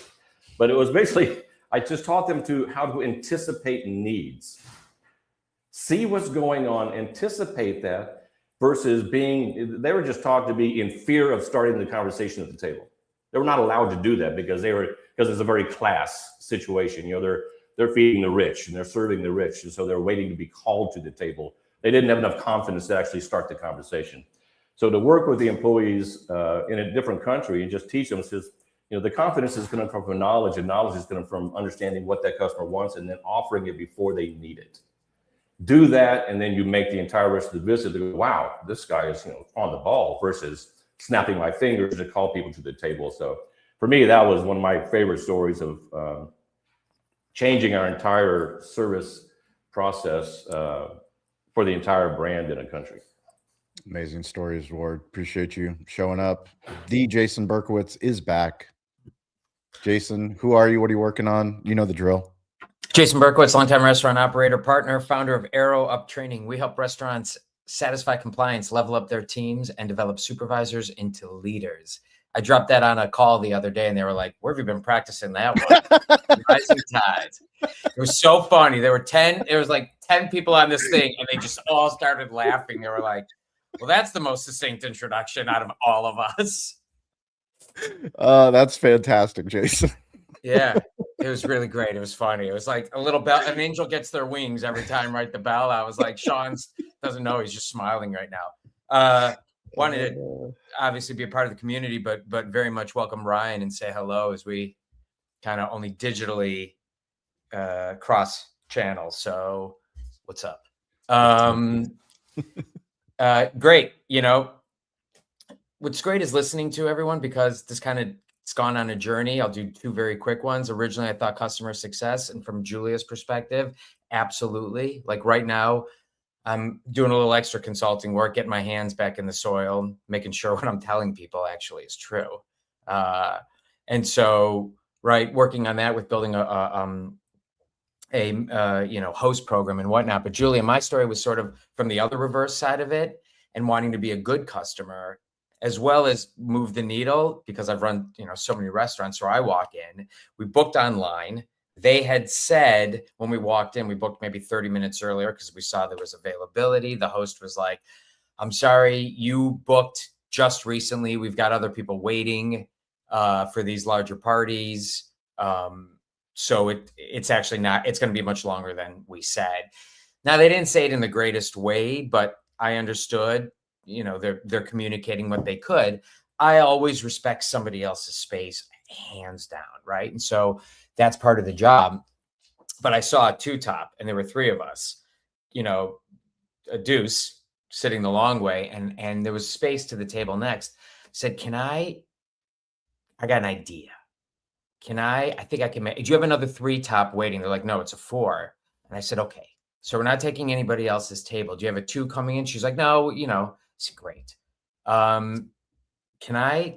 But it was basically, I just taught them how to anticipate needs. See what's going on, anticipate that, versus they were just taught to be in fear of starting the conversation at the table. They were not allowed to do that because it's a very class situation. They're feeding the rich and they're serving the rich. And so they're waiting to be called to the table. They didn't have enough confidence to actually start the conversation. So to work with the employees in a different country and just teach them, says, the confidence is going to come from knowledge, and knowledge is going to come from understanding what that customer wants and then offering it before they need it. Do that, and then you make the entire rest of the visit to go, wow, this guy is on the ball, versus snapping my fingers to call people to the table. So for me, that was one of my favorite stories of changing our entire service process for the entire brand in a country. Amazing stories, Ward. Appreciate you showing up. The Jason Berkowitz is back. Jason, who are you? What are you working on? You know the drill. Jason Berkowitz, longtime restaurant operator, partner, founder of Arrow Up Training. We help restaurants satisfy compliance, level up their teams, and develop supervisors into leaders. I dropped that on a call the other day, and they were like, where have you been practicing that one? Rising tides. It was so funny. There was like 10 people on this thing, and they just all started laughing. They were like, well, that's the most succinct introduction out of all of us. That's fantastic, Jason. Yeah, it was really great. It was funny. It was like a little bell. An angel gets their wings every time, right? The bell. I was like, Shawn doesn't know. He's just smiling right now. Wanted to obviously be a part of the community, but very much welcome Ryan and say hello, as we kind of only digitally cross channels. So what's up? Great. What's great is listening to everyone, because this it's gone on a journey. I'll do two very quick ones. Originally, I thought customer success, and from Julia's perspective, absolutely. Like right now, I'm doing a little extra consulting work, getting my hands back in the soil, making sure what I'm telling people actually is true. And so, right, working on that with building a host program and whatnot. But Julia, my story was sort of from the other reverse side of it, and wanting to be a good customer as well as move the needle, because I've run, so many restaurants where I walk in, we booked online. They had said when we walked in, we booked maybe 30 minutes earlier because we saw there was availability. The host was like, I'm sorry, you booked just recently. We've got other people waiting for these larger parties. So it's actually not, it's going to be much longer than we said. Now, they didn't say it in the greatest way, but I understood, they're communicating what they could. I always respect somebody else's space, hands down, right? And so that's part of the job. But I saw a two-top, and there were three of us, a deuce sitting the long way, and there was space to the table next. I said, I got an idea. I think I can make, do you have another three-top waiting? They're like, no, it's a 4. And I said, okay, so we're not taking anybody else's table. Do you have a 2 coming in? She's like, no, I said, great. Can I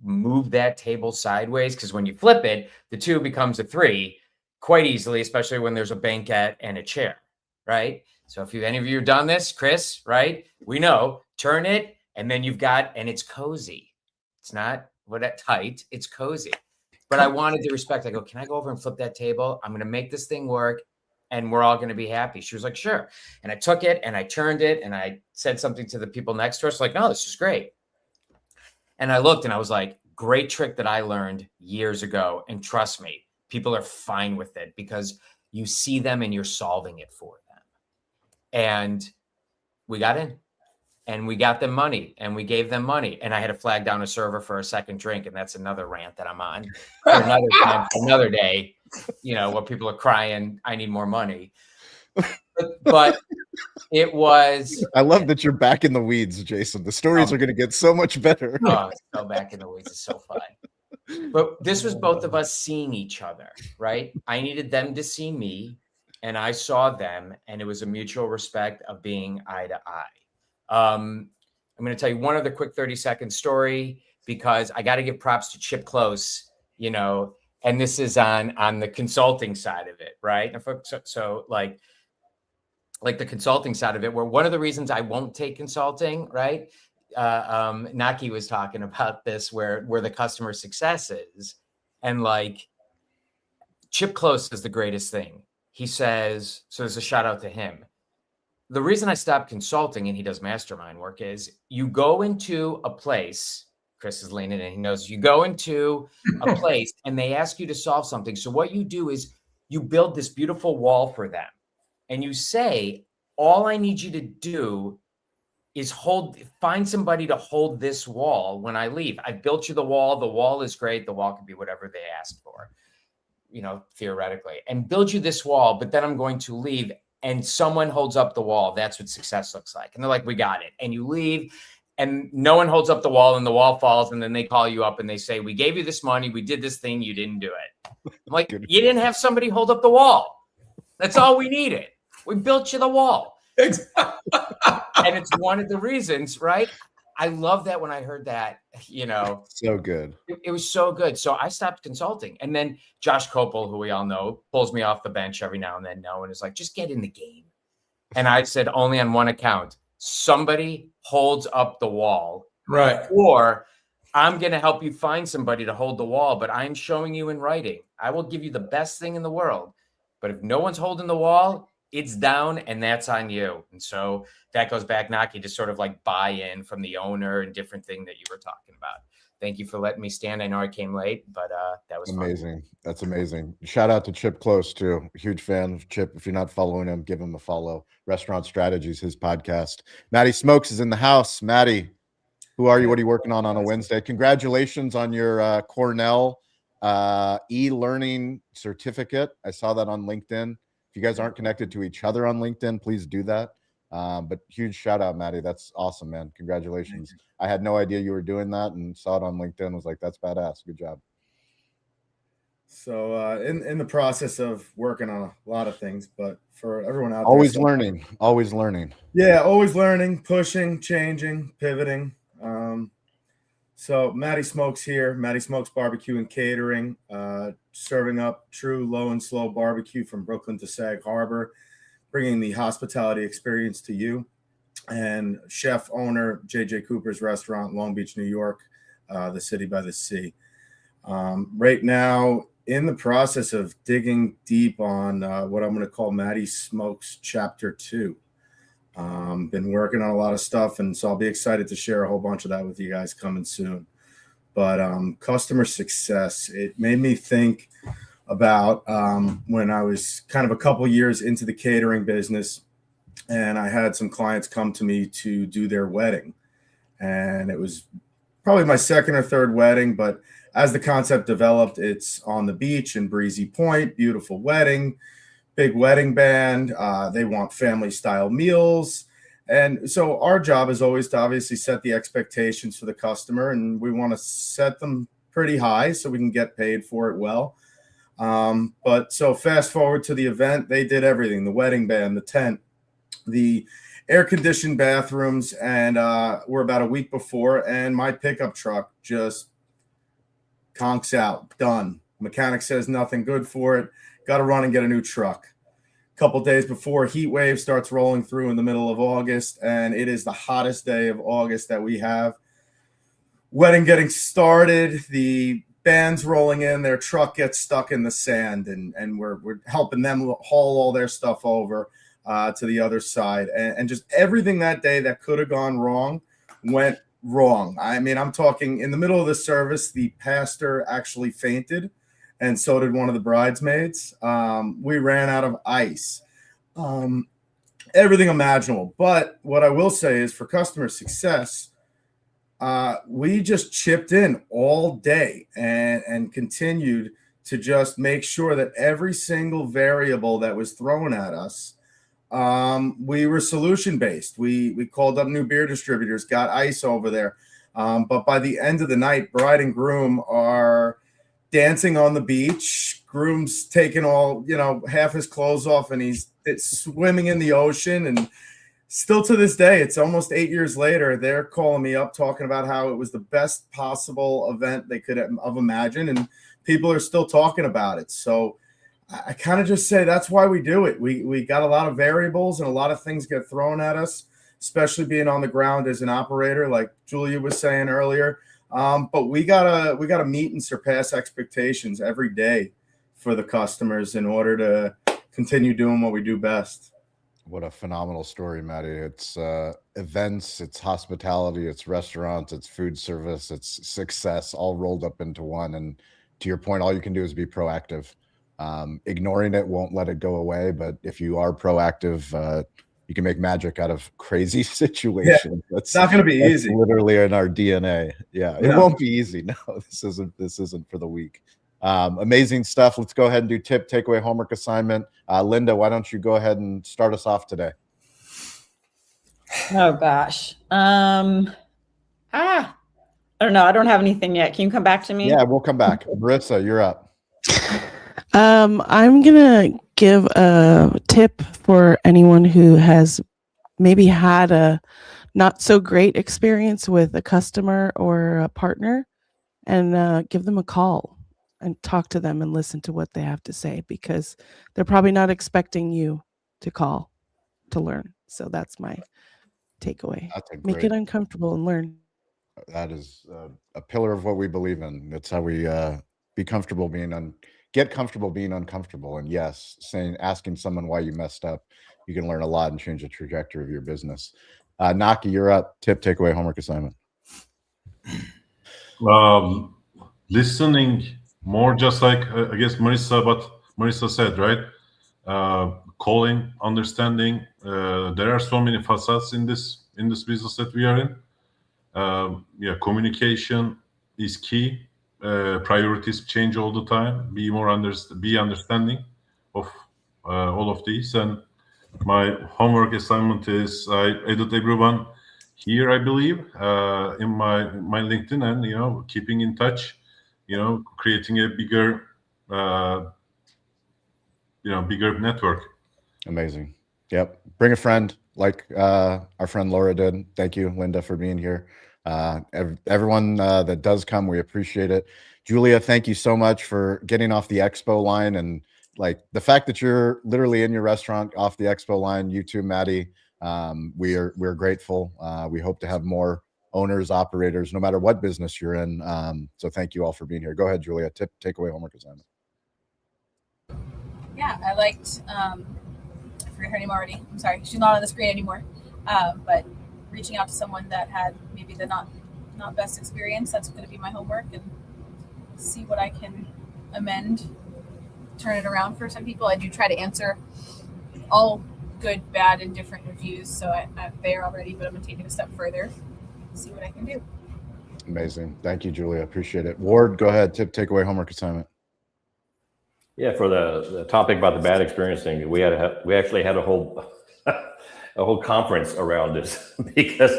move that table sideways? Because when you flip it, the 2 becomes a 3 quite easily, especially when there's a banquette and a chair, right? So if any of you have done this, Chris, right? We know, turn it, and then and it's cozy. It's not tight, it's cozy. But I wanted to respect. I go, can I go over and flip that table? I'm going to make this thing work, and we're all going to be happy. She was like, sure. And I took it, and I turned it, and I said something to the people next to us, like, no, this is great. And I looked, and I was like, great trick that I learned years ago. And trust me, people are fine with it because you see them and you're solving it for them. And we got in. and we got them money and we gave them money. And I had to flag down a server for a second drink. And that's another rant that I'm on for another time, another day, you know, where people are crying, I need more money. But it was. I love that you're back in the weeds, Jason. The stories are going to get so much better. Oh, so back in the weeds is so fun. But this was both of us seeing each other, right? I needed them to see me, and I saw them, and it was a mutual respect of being eye to eye. I'm going to tell you one other quick 30-second story, because I got to give props to Chip Close, you know, and this is on the consulting side of it, right? So like the consulting side of it, where one of the reasons I won't take consulting, right? Naki was talking about this, where the customer success is, and like Chip Close is the greatest thing. He says, so there's a shout out to him. The reason I stopped consulting, and he does mastermind work, is you go into a place, Chris is leaning in, he knows, you go into a place and they ask you to solve something. So what you do is you build this beautiful wall for them. And you say, all I need you to do is find somebody to hold this wall when I leave. I built you the wall. The wall is great. The wall can be whatever they asked for, you know, theoretically, and build you this wall. But then I'm going to leave and someone holds up the wall. That's what success looks like. And they're like, we got it. And you leave and no one holds up the wall and the wall falls. And then they call you up and they say, we gave you this money. We did this thing. You didn't do it. I'm like, you didn't have somebody hold up the wall. That's all we needed. We built you the wall. And it's one of the reasons, right? I love that when I heard that, you know. So good. It was so good. So I stopped consulting. And then Josh Kopel, who we all know, pulls me off the bench every now and then, and is like, just get in the game. And I said, only on one account. Somebody holds up the wall. Right. Or I'm going to help you find somebody to hold the wall, but I'm showing you in writing. I will give you the best thing in the world. But if no one's holding the wall, it's down, and that's on you. And so that goes back, Naki, to sort of like buy-in from the owner and different thing that you were talking about. Thank you for letting me stand. I know I came late, but that was amazing. Fun. That's amazing. Shout out to Chip Close too. Huge fan of Chip. If you're not following him, give him a follow. Restaurant Strategies, his podcast. Maddie Smokes is in the house. Maddie, who are you? What are you working on a Wednesday? Congratulations on your Cornell e-learning certificate. I saw that on LinkedIn. If you guys aren't connected to each other on LinkedIn, please do that. But huge shout out, Maddie. That's awesome, man. Congratulations. I had no idea you were doing that and saw it on LinkedIn. Was like, that's badass. Good job. So in the process of working on a lot of things, but for everyone out always there, learning, always learning. Yeah, always learning, pushing, changing, pivoting. So Maddie Smokes here, Maddie Smokes Barbecue and Catering, serving up true low and slow barbecue from Brooklyn to Sag Harbor, bringing the hospitality experience to you. And chef owner, JJ Cooper's Restaurant, Long Beach, New York, the city by the sea. Right now, in the process of digging deep on what I'm going to call Maddie Smokes Chapter 2. Been working on a lot of stuff, and so I'll be excited to share a whole bunch of that with you guys coming soon. But customer success, it made me think about when I was kind of a couple years into the catering business, and I had some clients come to me to do their wedding. And it was probably my second or third wedding, but as the concept developed, it's on the beach in Breezy Point, beautiful wedding. Big wedding band. They want family style meals. And so our job is always to obviously set the expectations for the customer, and we want to set them pretty high so we can get paid for it well. But so fast forward to the event, they did everything: the wedding band, the tent, the air conditioned bathrooms. And we're about a week before, and my pickup truck just conks out, done. Mechanic says nothing good for it. Got to run and get a new truck. A couple days before, heat wave starts rolling through in the middle of August, and it is the hottest day of August that we have. Wedding getting started, the band's rolling in, their truck gets stuck in the sand, and we're helping them haul all their stuff over to the other side. And just everything that day that could have gone wrong went wrong. I mean, I'm talking in the middle of the service, the pastor actually fainted, and so did one of the bridesmaids. We ran out of ice. everything imaginable. But what I will say is for customer success, we just chipped in all day and continued to just make sure that every single variable that was thrown at us, we were solution based. We called up new beer distributors, got ice over there. But by the end of the night, bride and groom are dancing on the beach. Groom's taking half his clothes off, and he's swimming in the ocean. And still to this day, it's almost 8 years later, they're calling me up talking about how it was the best possible event they could have imagined, and people are still talking about it. So I kind of just say that's why we do it. We got a lot of variables and a lot of things get thrown at us, especially being on the ground as an operator, like Julia was saying earlier. But we gotta meet and surpass expectations every day for the customers in order to continue doing what we do best. What a phenomenal story, Maddie. It's events, it's hospitality, it's restaurants, it's food service, it's success all rolled up into one. And to your point, all you can do is be proactive. Ignoring it won't let it go away. But if you are proactive, you can make magic out of crazy situations. Yeah, it's not going to be easy. Literally in our DNA. Yeah, it won't be easy. No, this isn't for the weak. Amazing stuff. Let's go ahead and do tip, takeaway, homework assignment. Linda, why don't you go ahead and start us off today? Oh gosh. I don't know. I don't have anything yet. Can you come back to me? Yeah, we'll come back. Marissa, you're up. I'm gonna give a tip for anyone who has maybe had a not so great experience with a customer or a partner, and give them a call and talk to them and listen to what they have to say, because they're probably not expecting you to call to learn. So that's my takeaway. Make it uncomfortable and learn. That is a pillar of what we believe in. That's how we be comfortable being get comfortable being uncomfortable. And yes, asking someone why you messed up, you can learn a lot and change the trajectory of your business. Naki, you're up. Tip, takeaway, homework assignment. Listening more, just like I guess Marissa said, right? Calling, understanding. There are so many facets in this business that we are in. Communication is key. Priorities change all the time. Be understanding of all of these. And my homework assignment is I added everyone here, I believe, in my LinkedIn, and keeping in touch. Creating a bigger network. Amazing. Yep. Bring a friend like our friend Laura did. Thank you, Linda, for being here. Everyone that does come, we appreciate it. Julia, thank you so much for getting off the expo line, and like the fact that you're literally in your restaurant off the expo line. You too, Maddie. We're grateful. We hope to have more owners, operators, no matter what business you're in. So thank you all for being here. Go ahead, Julia. Takeaway, homework assignment. Yeah, I liked, I forget her name already. I'm sorry, she's not on the screen anymore. But reaching out to someone that had maybe the not best experience, that's going to be my homework, and see what I can amend, turn it around for some people. I do try to answer all good, bad, and different reviews. So I'm there already, but I'm going to take it a step further. See what I can do. Amazing. Thank you, Julia. Appreciate it. Ward, go ahead. Tip, takeaway, homework assignment. Yeah, for the topic about the bad experience thing, we actually had a whole conference around this because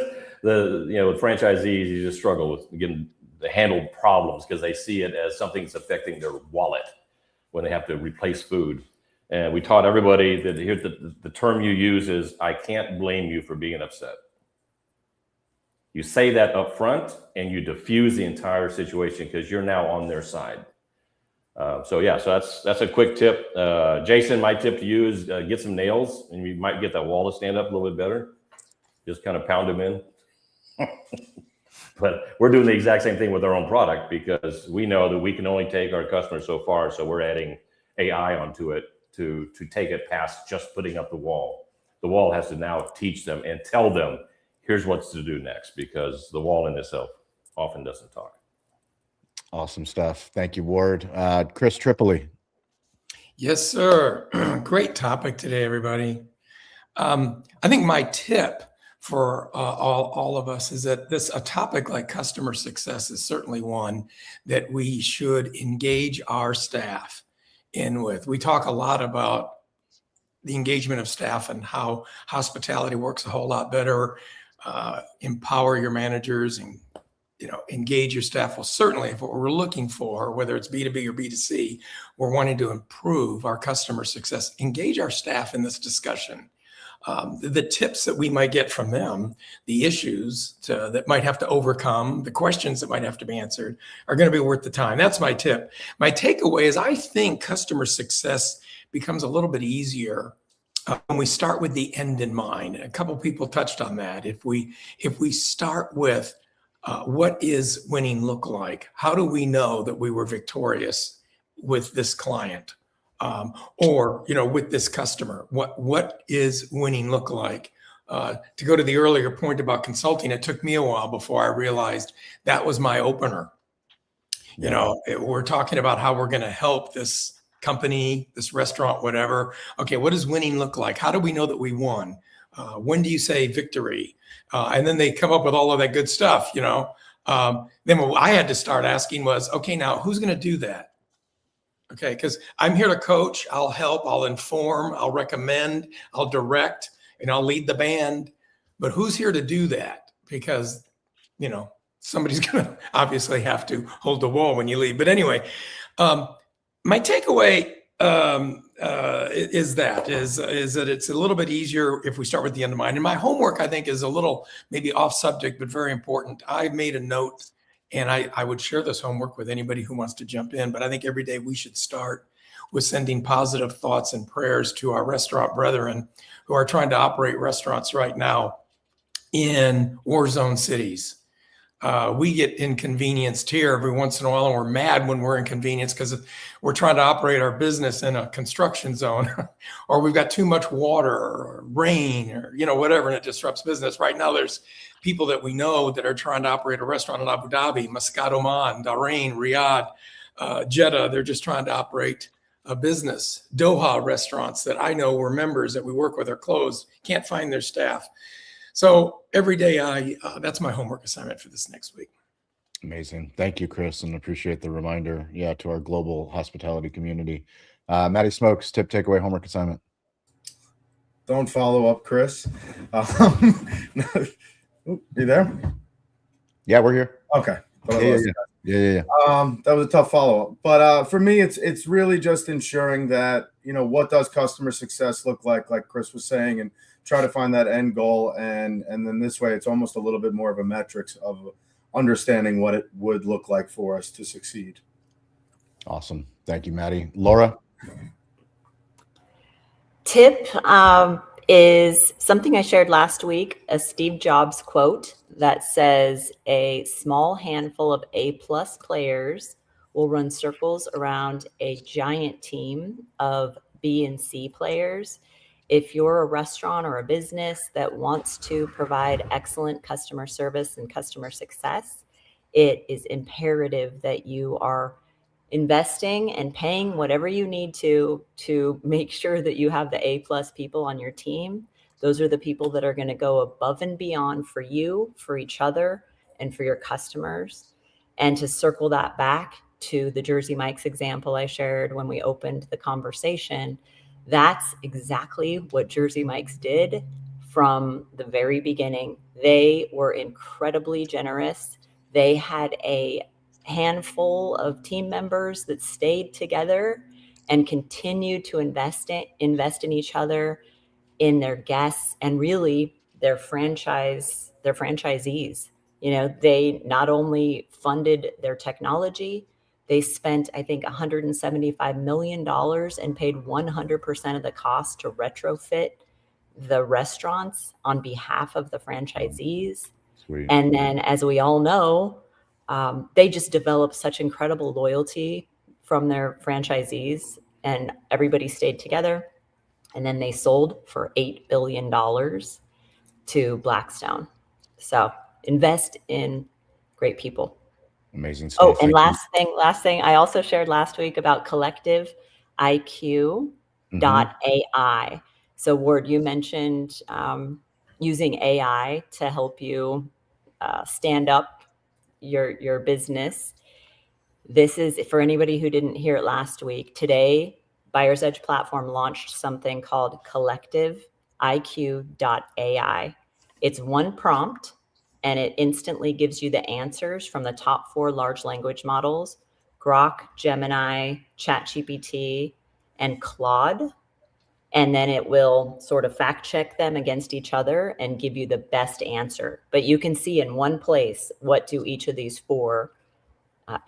with franchisees, you just struggle with getting to handle problems because they see it as something that's affecting their wallet when they have to replace food. And we taught everybody that here the term you use is, I can't blame you for being upset. You say that up front and you diffuse the entire situation because you're now on their side. So that's a quick tip. Jason, my tip to you is get some nails, and you might get that wall to stand up a little bit better. Just kind of pound them in. But we're doing the exact same thing with our own product because we know that we can only take our customers so far. So we're adding AI onto it to take it past just putting up the wall. The wall has to now teach them and tell them, here's what's to do next, because the wall in itself often doesn't talk. Awesome stuff. Thank you, Ward. Chris Tripoli. Yes, sir. Great topic today, everybody. I think my tip for all of us is that a topic like customer success is certainly one that we should engage our staff in with. We talk a lot about the engagement of staff and how hospitality works a whole lot better. Empower your managers and engage your staff. Well, certainly if what we're looking for, whether it's B2B or B2C, we're wanting to improve our customer success, engage our staff in this discussion. The tips that we might get from them, the issues that might have to overcome, the questions that might have to be answered are going to be worth the time. That's my tip. My takeaway is I think customer success becomes a little bit easier when we start with the end in mind. A couple people touched on that. If we start with what is winning look like? How do we know that we were victorious with this client? Or with this customer, what is winning look like? To go to the earlier point about consulting, it took me a while before I realized that was my opener. Yeah. We're talking about how we're going to help this company, this restaurant, whatever. Okay, what does winning look like? How do we know that we won? When do you say victory? And then they come up with all of that good stuff. Then what I had to start asking was, okay, now who's going to do that? Okay, because I'm here to coach, I'll help, I'll inform, I'll recommend, I'll direct, and I'll lead the band. But who's here to do that? Because, somebody's going to obviously have to hold the wall when you leave. But anyway, my takeaway is that it's a little bit easier if we start with the end in mind. And my homework, I think, is a little maybe off subject, but very important. I made a note. And I would share this homework with anybody who wants to jump in. But I think every day we should start with sending positive thoughts and prayers to our restaurant brethren who are trying to operate restaurants right now in war zone cities. We get inconvenienced here every once in a while, and we're mad when we're inconvenienced because we're trying to operate our business in a construction zone or we've got too much water or rain or, whatever, and it disrupts business. Right now, there's people that we know that are trying to operate a restaurant in Abu Dhabi, Muscat, Oman, Bahrain, Riyadh, Jeddah. They're just trying to operate a business. Doha restaurants that I know were members that we work with are closed, can't find their staff. So every day that's my homework assignment for this next week. Amazing. Thank you, Chris, and appreciate the reminder. Yeah, to our global hospitality community. Matty Smokes, tip, takeaway, homework assignment. Don't follow up, Chris. You there? Yeah, we're here. Okay. Yeah. That was a tough follow-up. But for me, it's really just ensuring that, what does customer success look like Chris was saying, and try to find that end goal. And then this way, it's almost a little bit more of a metrics of understanding what it would look like for us to succeed. Awesome. Thank you, Maddie. Laura? Tip is something I shared last week, a Steve Jobs quote that says a small handful of A+ players will run circles around a giant team of B and C players. If you're a restaurant or a business that wants to provide excellent customer service and customer success, it is imperative that you are investing and paying whatever you need to make sure that you have the A+ people on your team. Those are the people that are going to go above and beyond for you, for each other, and for your customers. And to circle that back to the Jersey Mike's example I shared when we opened the conversation, that's exactly what Jersey Mike's did from the very beginning. They were incredibly generous. They had a handful of team members that stayed together and continued to invest in each other, in their guests, and really their franchisees. They not only funded their technology, they spent, I think, $175 million and paid 100% of the cost to retrofit the restaurants on behalf of the franchisees. Sweet. And then, as we all know, they just developed such incredible loyalty from their franchisees, and everybody stayed together. And then they sold for $8 billion to Blackstone. So invest in great people. Amazing Oh, stuff. and Thank you. last thing, I also shared last week about collective IQ.ai. So Ward, you mentioned using AI to help you stand up your business. This is for anybody who didn't hear it last week. Today, Buyer's Edge platform launched something called Collective IQ.ai. It's one prompt and it instantly gives you the answers from the top 4 large language models, Grok, Gemini, ChatGPT, and Claude. And then it will sort of fact check them against each other and give you the best answer. But you can see in one place, what do each of these 4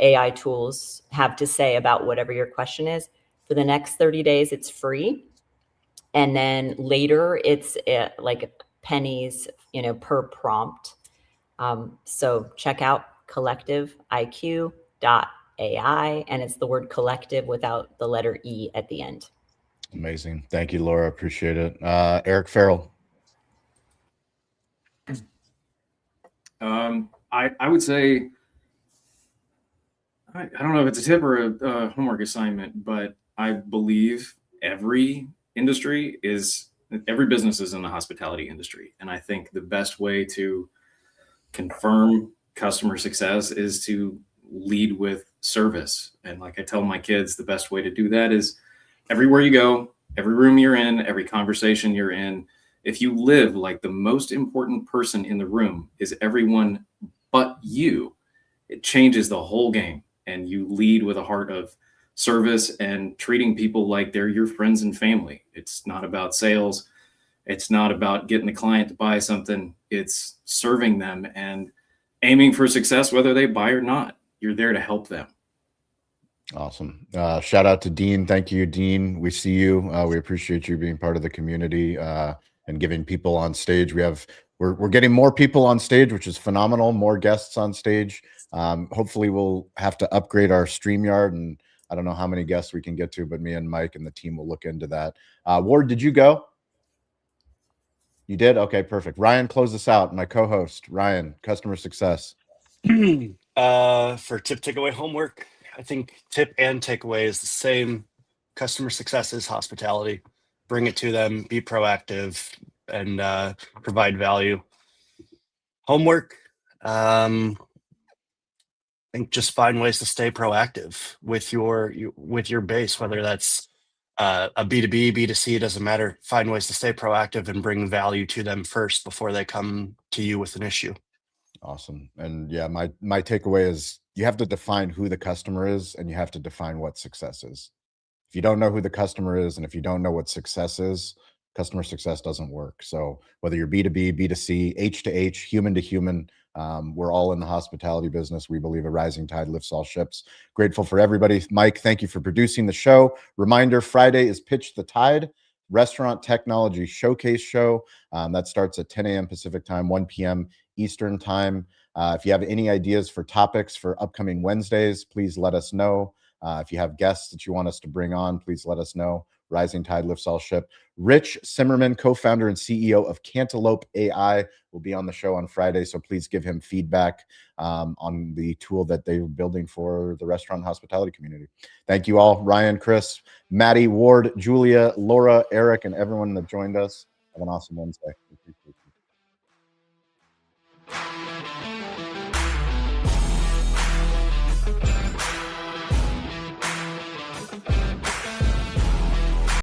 AI tools have to say about whatever your question is. For the next 30 days, it's free. And then later it's like pennies, per prompt. So check out collectiveiq.ai, and it's the word collective without the letter E at the end. Amazing. Thank you, Laura. Appreciate it. Eric Farrell. I would say, I don't know if it's a tip or a homework assignment, but I believe every business is in the hospitality industry. And I think the best way to confirm customer success is to lead with service. And like I tell my kids, the best way to do that is everywhere you go, every room you're in, every conversation you're in, if you live like the most important person in the room is everyone but you, it changes the whole game. And you lead with a heart of service and treating people like they're your friends and family. It's not about sales. It's not about getting the client to buy something. It's serving them and aiming for success, whether they buy or not. You're there to help them. Awesome. Shout out to Dean. Thank you, Dean. We see you. We appreciate you being part of the community and giving people on stage. We're getting more people on stage, which is phenomenal. More guests on stage. Hopefully we'll have to upgrade our StreamYard, and I don't know how many guests we can get to, but me and Mike and the team will look into that. Ward, did you go? You did? Okay, perfect. Ryan, close this out. My co-host, Ryan, customer success. For tip, takeaway, homework, I think tip and takeaway is the same. Customer success is hospitality. Bring it to them, be proactive, and provide value. Homework, I think just find ways to stay proactive with your base, whether that's a B2B, B2C, doesn't matter. Find ways to stay proactive and bring value to them first before they come to you with an issue. Awesome. And yeah, my takeaway is you have to define who the customer is, and you have to define what success is. If you don't know who the customer is, and if you don't know what success is, customer success doesn't work. So whether you're B2B, B2C, H to H, human to human, we're all in the hospitality business. We believe a rising tide lifts all ships. Grateful for everybody. Mike, thank you for producing the show. Reminder, Friday is Pitch the Tide, Restaurant Technology Showcase Show. That starts at 10 a.m. Pacific time, 1 p.m. Eastern time. If you have any ideas for topics for upcoming Wednesdays, please let us know. If you have guests that you want us to bring on, please let us know. Rising Tide lifts all ship. Rich Simmerman, co-founder and CEO of Cantaloupe AI, will be on the show on Friday. So please give him feedback on the tool that they're building for the restaurant and hospitality community. Thank you all. Ryan, Chris, Maddie, Ward, Julia, Laura, Eric, and everyone that joined us. Have an awesome Wednesday.